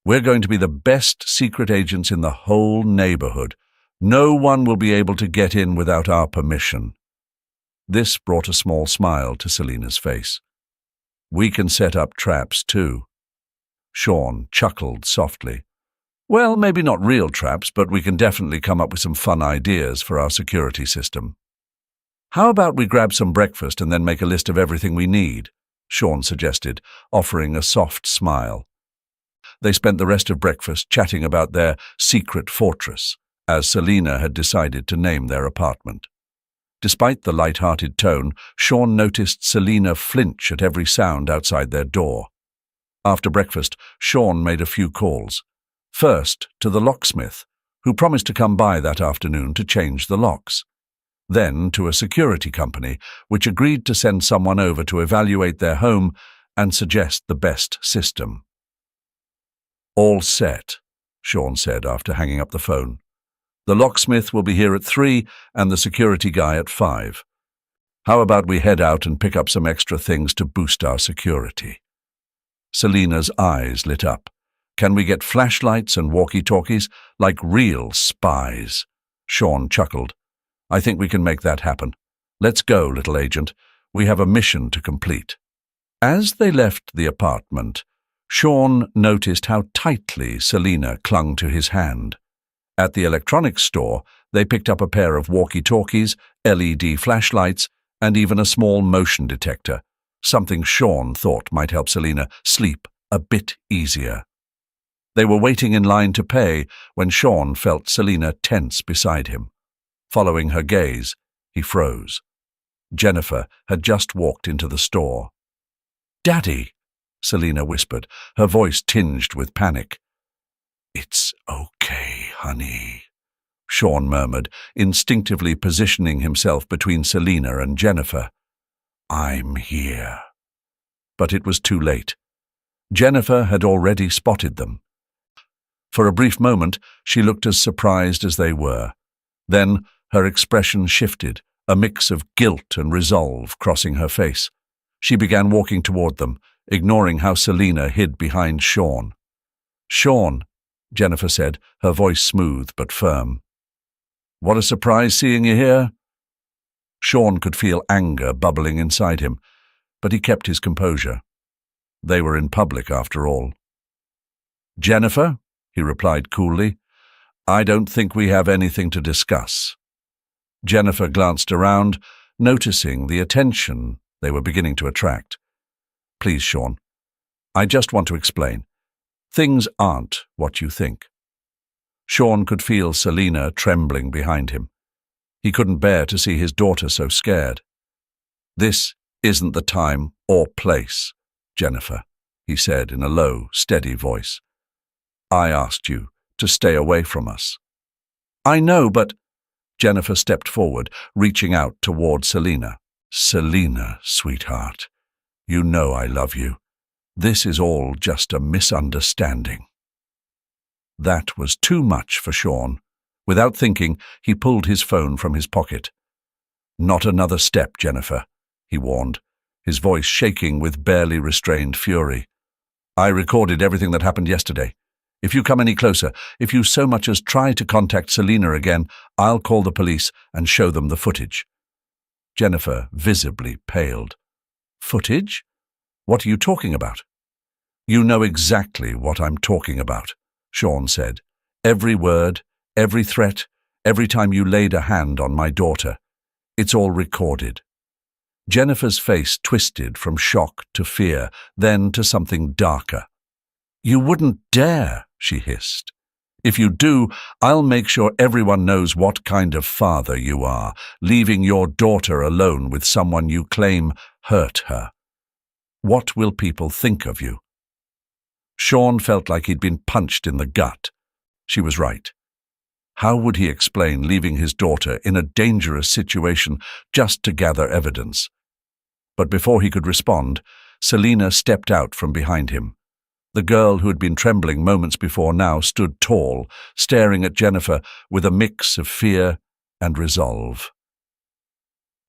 "We're going to be the best secret agents in the whole neighborhood. No one will be able to get in without our permission." This brought a small smile to Selina's face. "We can set up traps too." Sean chuckled softly. "Well, maybe not real traps, but we can definitely come up with some fun ideas for our security system." "How about we grab some breakfast and then make a list of everything we need?" Sean suggested, offering a soft smile. They spent the rest of breakfast chatting about their secret fortress, as Selina had decided to name their apartment. Despite the light-hearted tone, Sean noticed Selina flinch at every sound outside their door. After breakfast, Sean made a few calls. First, to the locksmith, who promised to come by that afternoon to change the locks. Then to a security company, which agreed to send someone over to evaluate their home and suggest the best system. "All set," Sean said after hanging up the phone. "The locksmith will be here at 3 and the security guy at 5. How about we head out and pick up some extra things to boost our security?" Selina's eyes lit up. "Can we get flashlights and walkie-talkies like real spies?" Sean chuckled. "I think we can make that happen. Let's go, little agent. We have a mission to complete." As they left the apartment, Sean noticed how tightly Selina clung to his hand. At the electronics store, they picked up a pair of walkie-talkies, LED flashlights, and even a small motion detector, something Sean thought might help Selina sleep a bit easier. They were waiting in line to pay when Sean felt Selina tense beside him. Following her gaze, he froze. Jennifer had just walked into the store. "Daddy," Selina whispered, her voice tinged with panic. "It's okay, honey," Sean murmured, instinctively positioning himself between Selina and Jennifer. "I'm here." But it was too late. Jennifer had already spotted them. For a brief moment, she looked as surprised as they were. Then her expression shifted, a mix of guilt and resolve crossing her face. She began walking toward them, ignoring how Selina hid behind Sean. "Sean," Jennifer said, her voice smooth but firm. "What a surprise seeing you here." Sean could feel anger bubbling inside him, but he kept his composure. They were in public after all. "Jennifer," he replied coolly, "I don't think we have anything to discuss." Jennifer glanced around, noticing the attention they were beginning to attract. "Please, Sean, I just want to explain. Things aren't what you think." Sean could feel Selina trembling behind him. He couldn't bear to see his daughter so scared. "This isn't the time or place, Jennifer," he said in a low, steady voice. "I asked you to stay away from us." "I know, but—" Jennifer stepped forward, reaching out toward Selina. "Selina, sweetheart, you know I love you. This is all just a misunderstanding." That was too much for Sean. Without thinking, he pulled his phone from his pocket. "Not another step, Jennifer," he warned, his voice shaking with barely restrained fury. "I recorded everything that happened yesterday. If you come any closer, if you so much as try to contact Selena again, I'll call the police and show them the footage." Jennifer visibly paled. "Footage? What are you talking about?" "You know exactly what I'm talking about," Sean said. "Every word, every threat, every time you laid a hand on my daughter. It's all recorded." Jennifer's face twisted from shock to fear, then to something darker. "You wouldn't dare," she hissed. "If you do, I'll make sure everyone knows what kind of father you are, leaving your daughter alone with someone you claim hurt her. What will people think of you?" Sean felt like he'd been punched in the gut. She was right. How would he explain leaving his daughter in a dangerous situation just to gather evidence? But before he could respond, Selena stepped out from behind him. The girl who had been trembling moments before now stood tall, staring at Jennifer with a mix of fear and resolve.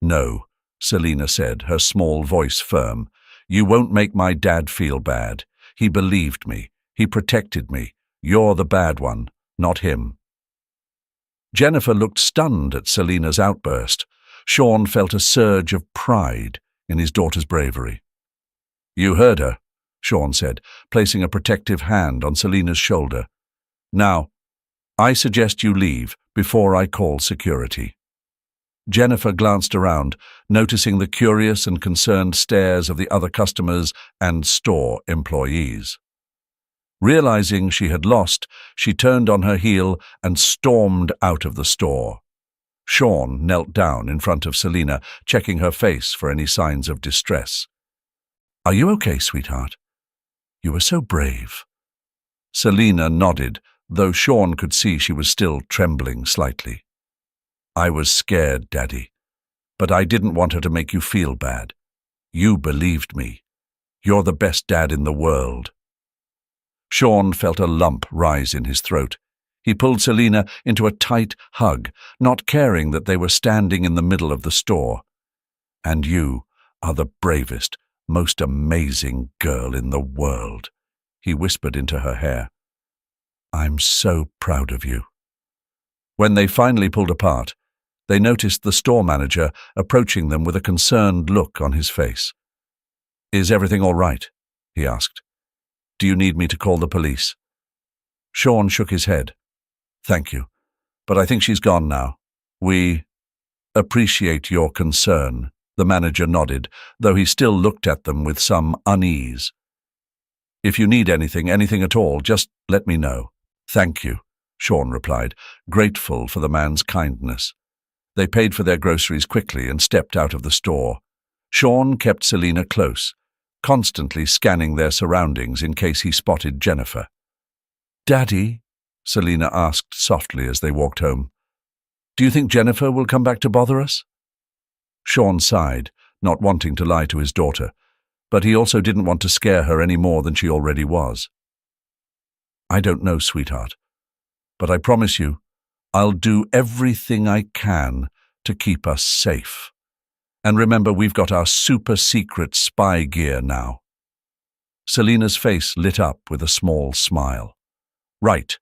"No," Selena said, her small voice firm. "You won't make my dad feel bad. He believed me. He protected me. You're the bad one, not him." Jennifer looked stunned at Selena's outburst. Sean felt a surge of pride in his daughter's bravery. "You heard her," Sean said, placing a protective hand on Selena's shoulder. "Now, I suggest you leave before I call security." Jennifer glanced around, noticing the curious and concerned stares of the other customers and store employees. Realizing she had lost, she turned on her heel and stormed out of the store. Sean knelt down in front of Selena, checking her face for any signs of distress. "Are you okay, sweetheart? You were so brave." Selena nodded, though Sean could see she was still trembling slightly. "I was scared, Daddy, but I didn't want her to make you feel bad. You believed me. You're the best dad in the world." Sean felt a lump rise in his throat. He pulled Selena into a tight hug, not caring that they were standing in the middle of the store. "And you are the bravest, most amazing girl in the world," he whispered into her hair. "I'm so proud of you." When they finally pulled apart, they noticed the store manager approaching them with a concerned look on his face. "Is everything all right?" he asked. "Do you need me to call the police?" Sean shook his head. "Thank you, but I think she's gone now. We appreciate your concern," the manager nodded, though he still looked at them with some unease. "If you need anything at all, just let me know." "Thank you," Sean replied, grateful for the man's kindness. They paid for their groceries quickly and stepped out of the store. Sean kept Selena close, constantly scanning their surroundings in case he spotted Jennifer. "Daddy?" Selena asked softly as they walked home. "Do you think Jennifer will come back to bother us?" Sean sighed, not wanting to lie to his daughter, but he also didn't want to scare her any more than she already was. "I don't know, sweetheart, but I promise you, I'll do everything I can to keep us safe. And remember, we've got our super-secret spy gear now." Selena's face lit up with a small smile. "Right,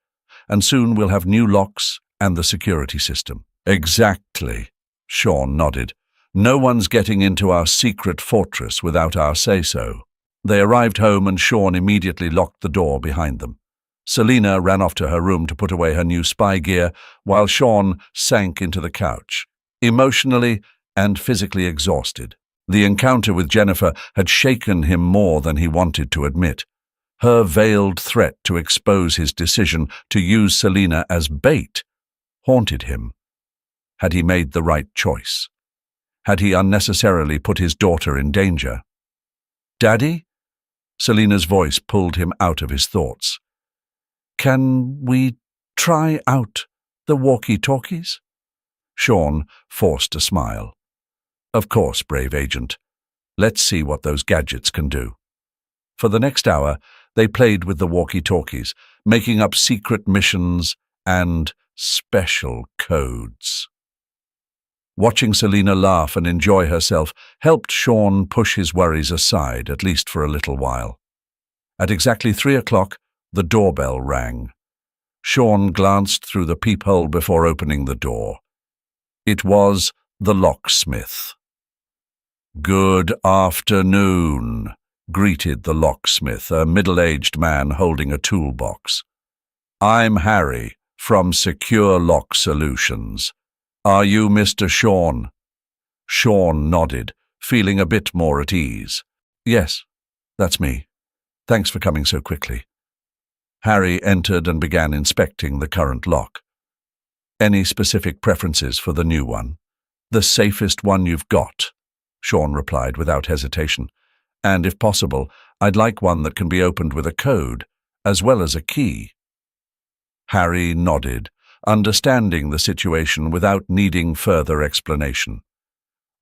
and soon we'll have new locks and the security system." "Exactly," Sean nodded. "No one's getting into our secret fortress without our say-so." They arrived home and Sean immediately locked the door behind them. Selena ran off to her room to put away her new spy gear, while Sean sank into the couch, emotionally and physically exhausted. The encounter with Jennifer had shaken him more than he wanted to admit. Her veiled threat to expose his decision to use Selena as bait haunted him. Had he made the right choice? Had he unnecessarily put his daughter in danger? "Daddy?" Selena's voice pulled him out of his thoughts. "Can we try out the walkie-talkies?" Sean forced a smile. "Of course, brave agent. Let's see what those gadgets can do." For the next hour, they played with the walkie-talkies, making up secret missions and special codes. Watching Selina laugh and enjoy herself helped Sean push his worries aside, at least for a little while. At exactly 3 o'clock, the doorbell rang. Sean glanced through the peephole before opening the door. It was the locksmith. "Good afternoon," greeted the locksmith, a middle-aged man holding a toolbox. "I'm Harry from Secure Lock Solutions. Are you Mr. Sean?" Sean nodded, feeling a bit more at ease. "Yes, that's me. Thanks for coming so quickly." Harry entered and began inspecting the current lock. "Any specific preferences for the new one?" "The safest one you've got," Sean replied without hesitation. "And if possible, I'd like one that can be opened with a code, as well as a key." Harry nodded, understanding the situation without needing further explanation.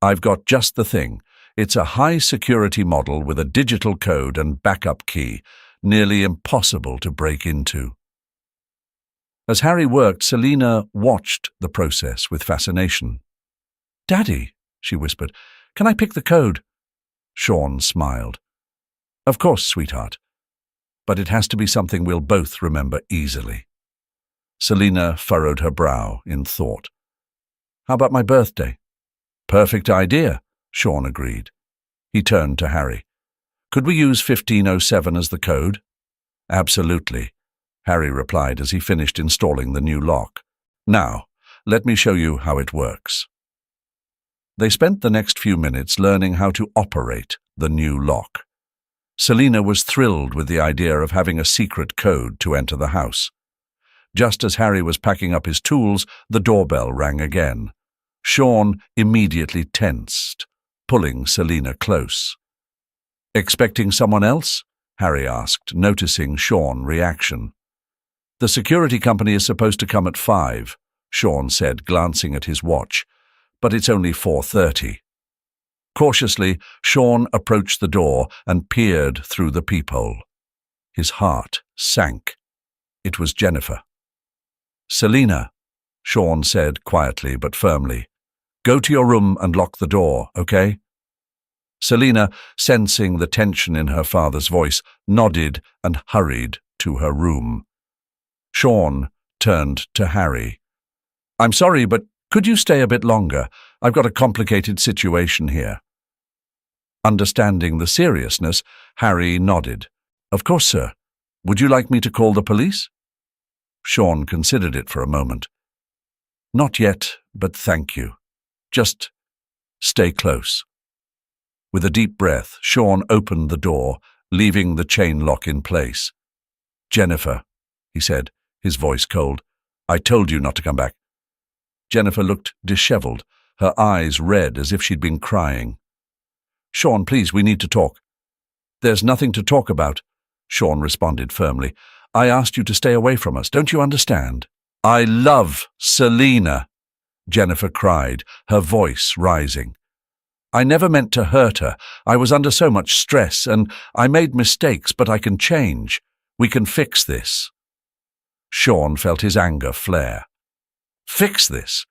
"I've got just the thing. It's a high-security model with a digital code and backup key, nearly impossible to break into." As Harry worked, Selina watched the process with fascination. "Daddy," she whispered, "can I pick the code?" Sean smiled. "Of course, sweetheart. But it has to be something we'll both remember easily." Selina furrowed her brow in thought. "How about my birthday?" "Perfect idea," Sean agreed. He turned to Harry. "Could we use 1507 as the code?" "Absolutely," Harry replied as he finished installing the new lock. "Now, let me show you how it works." They spent the next few minutes learning how to operate the new lock. Selina was thrilled with the idea of having a secret code to enter the house. Just as Harry was packing up his tools, the doorbell rang again. Sean immediately tensed, pulling Selina close. "Expecting someone else?" Harry asked, noticing Sean's reaction. "The security company is supposed to come at 5, Sean said, glancing at his watch, "but it's only 4:30. Cautiously, Sean approached the door and peered through the peephole. His heart sank. It was Jennifer. "Selina," Sean said quietly but firmly, "go to your room and lock the door, okay?" Selina, sensing the tension in her father's voice, nodded and hurried to her room. Sean turned to Harry. "I'm sorry, but could you stay a bit longer? I've got a complicated situation here." Understanding the seriousness, Harry nodded. "Of course, sir. Would you like me to call the police?" Sean considered it for a moment. "Not yet, but thank you. Just stay close." With a deep breath, Sean opened the door, leaving the chain lock in place. "Jennifer," he said, his voice cold, "I told you not to come back." Jennifer looked disheveled, her eyes red as if she'd been crying. "Sean, please, we need to talk." "There's nothing to talk about," Sean responded firmly. "I asked you to stay away from us. Don't you understand?" "I love Selina," Jennifer cried, her voice rising. "I never meant to hurt her. I was under so much stress, and I made mistakes, but I can change. We can fix this." Sean felt his anger flare. "Fix this?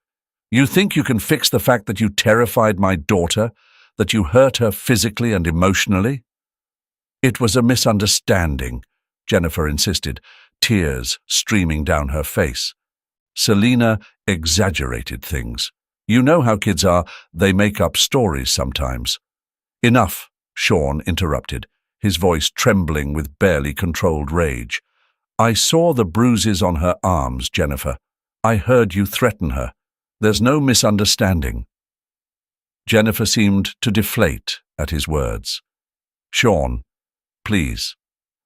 You think you can fix the fact that you terrified my daughter, that you hurt her physically and emotionally?" "It was a misunderstanding," Jennifer insisted, tears streaming down her face. Selina exaggerated things. "You know how kids are, they make up stories sometimes." "Enough," Sean interrupted, his voice trembling with barely controlled rage. "I saw the bruises on her arms, Jennifer. I heard you threaten her. There's no misunderstanding." Jennifer seemed to deflate at his words. "Sean, please.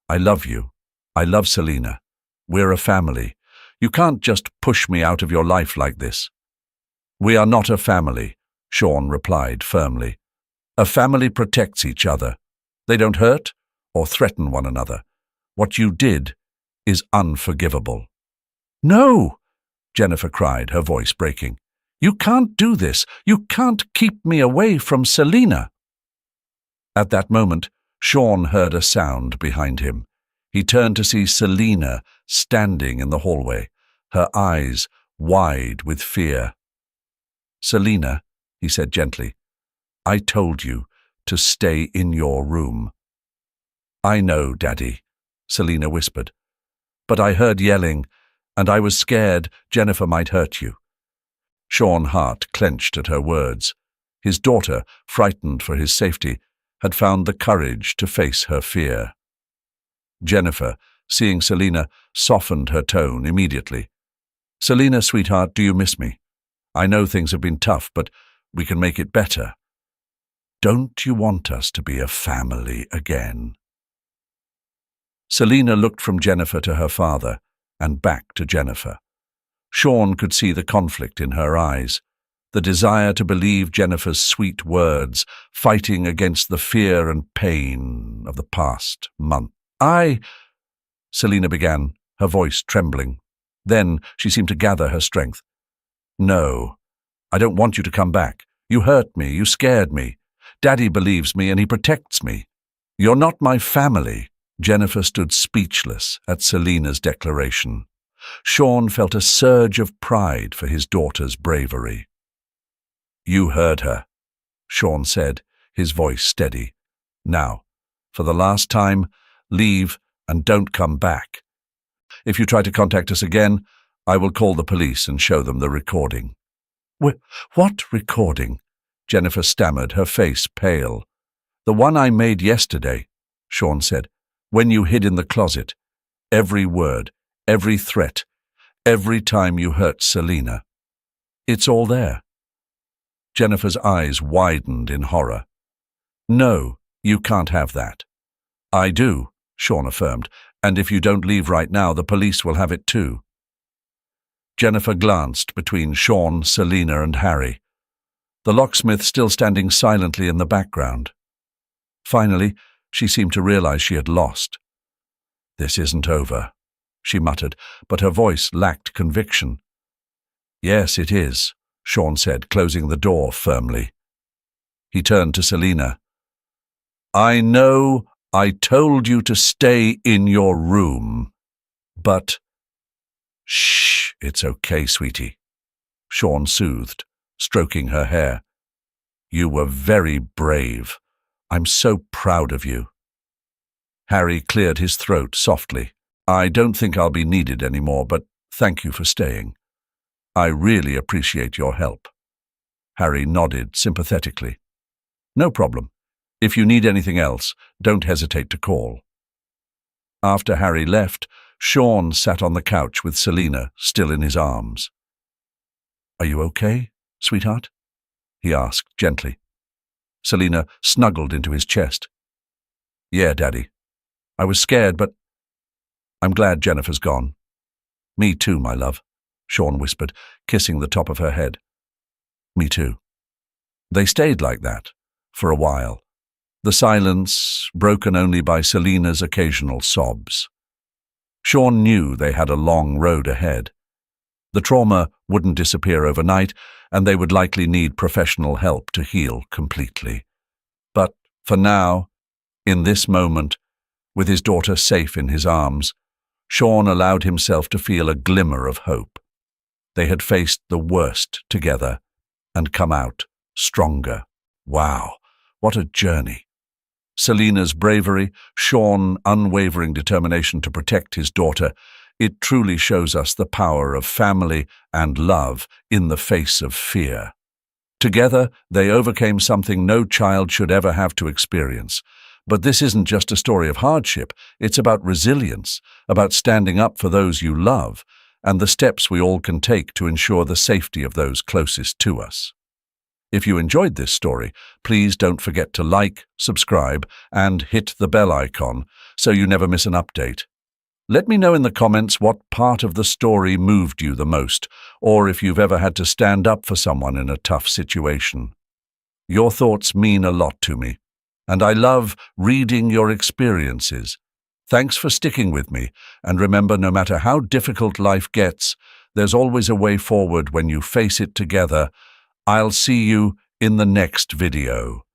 I love you. I love Selina. We're a family. You can't just push me out of your life like this." "We are not a family," Sean replied firmly. "A family protects each other. They don't hurt or threaten one another. What you did is unforgivable." "No!" Jennifer cried, her voice breaking. "You can't do this. You can't keep me away from Selina." At that moment, Sean heard a sound behind him. He turned to see Selina standing in the hallway, her eyes wide with fear. "Selina," he said gently, "I told you to stay in your room." "I know, Daddy," Selina whispered, "but I heard yelling, and I was scared Jennifer might hurt you." Sean's heart clenched at her words. His daughter, frightened for his safety, had found the courage to face her fear. Jennifer, seeing Selina, softened her tone immediately. "Selina, sweetheart, do you miss me? I know things have been tough, but we can make it better. Don't you want us to be a family again?" Selina looked from Jennifer to her father and back to Jennifer. Sean could see the conflict in her eyes, the desire to believe Jennifer's sweet words, fighting against the fear and pain of the past month. Selina began, her voice trembling. Then she seemed to gather her strength. "No, I don't want you to come back. You hurt me, you scared me. Daddy believes me and he protects me. You're not my family." Jennifer stood speechless at Selina's declaration. Sean felt a surge of pride for his daughter's bravery. "You heard her," Sean said, his voice steady. "Now, for the last time, leave and don't come back. If you try to contact us again, I will call the police and show them the recording." "What recording?" Jennifer stammered, her face pale. "The one I made yesterday," Sean said, "when you hid in the closet. Every word, every threat, every time you hurt Selina. It's all there." Jennifer's eyes widened in horror. "No, you can't have that." "I do," Sean affirmed, "and if you don't leave right now, the police will have it too." Jennifer glanced between Sean, Selina, and Harry, the locksmith still standing silently in the background. Finally, she seemed to realize she had lost. "This isn't over," she muttered, but her voice lacked conviction. "Yes, it is," Sean said, closing the door firmly. He turned to Selina. "I know I told you to stay in your room, but—" "Shh, it's okay, sweetie," Sean soothed, stroking her hair. "You were very brave. I'm so proud of you." Harry cleared his throat softly. "I don't think I'll be needed anymore, but thank you for staying. I really appreciate your help." Harry nodded sympathetically. "No problem. If you need anything else, don't hesitate to call." After Harry left, Sean sat on the couch with Selina still in his arms. "Are you okay, sweetheart?" he asked gently. Selina snuggled into his chest. "Yeah, Daddy. I was scared, but I'm glad Jennifer's gone." "Me too, my love," Sean whispered, kissing the top of her head. "Me too." They stayed like that for a while, the silence broken only by Selina's occasional sobs. Sean knew they had a long road ahead. The trauma wouldn't disappear overnight, and they would likely need professional help to heal completely. But for now, in this moment, with his daughter safe in his arms, Sean allowed himself to feel a glimmer of hope. They had faced the worst together and come out stronger. Wow, what a journey. Selina's bravery, Sean's unwavering determination to protect his daughter, it truly shows us the power of family and love in the face of fear. Together, they overcame something no child should ever have to experience. But this isn't just a story of hardship, it's about resilience, about standing up for those you love, and the steps we all can take to ensure the safety of those closest to us. If you enjoyed this story, please don't forget to like, subscribe, and hit the bell icon so you never miss an update. Let me know in the comments what part of the story moved you the most, or if you've ever had to stand up for someone in a tough situation. Your thoughts mean a lot to me, and I love reading your experiences. Thanks for sticking with me, and remember, no matter how difficult life gets, there's always a way forward when you face it together. I'll see you in the next video.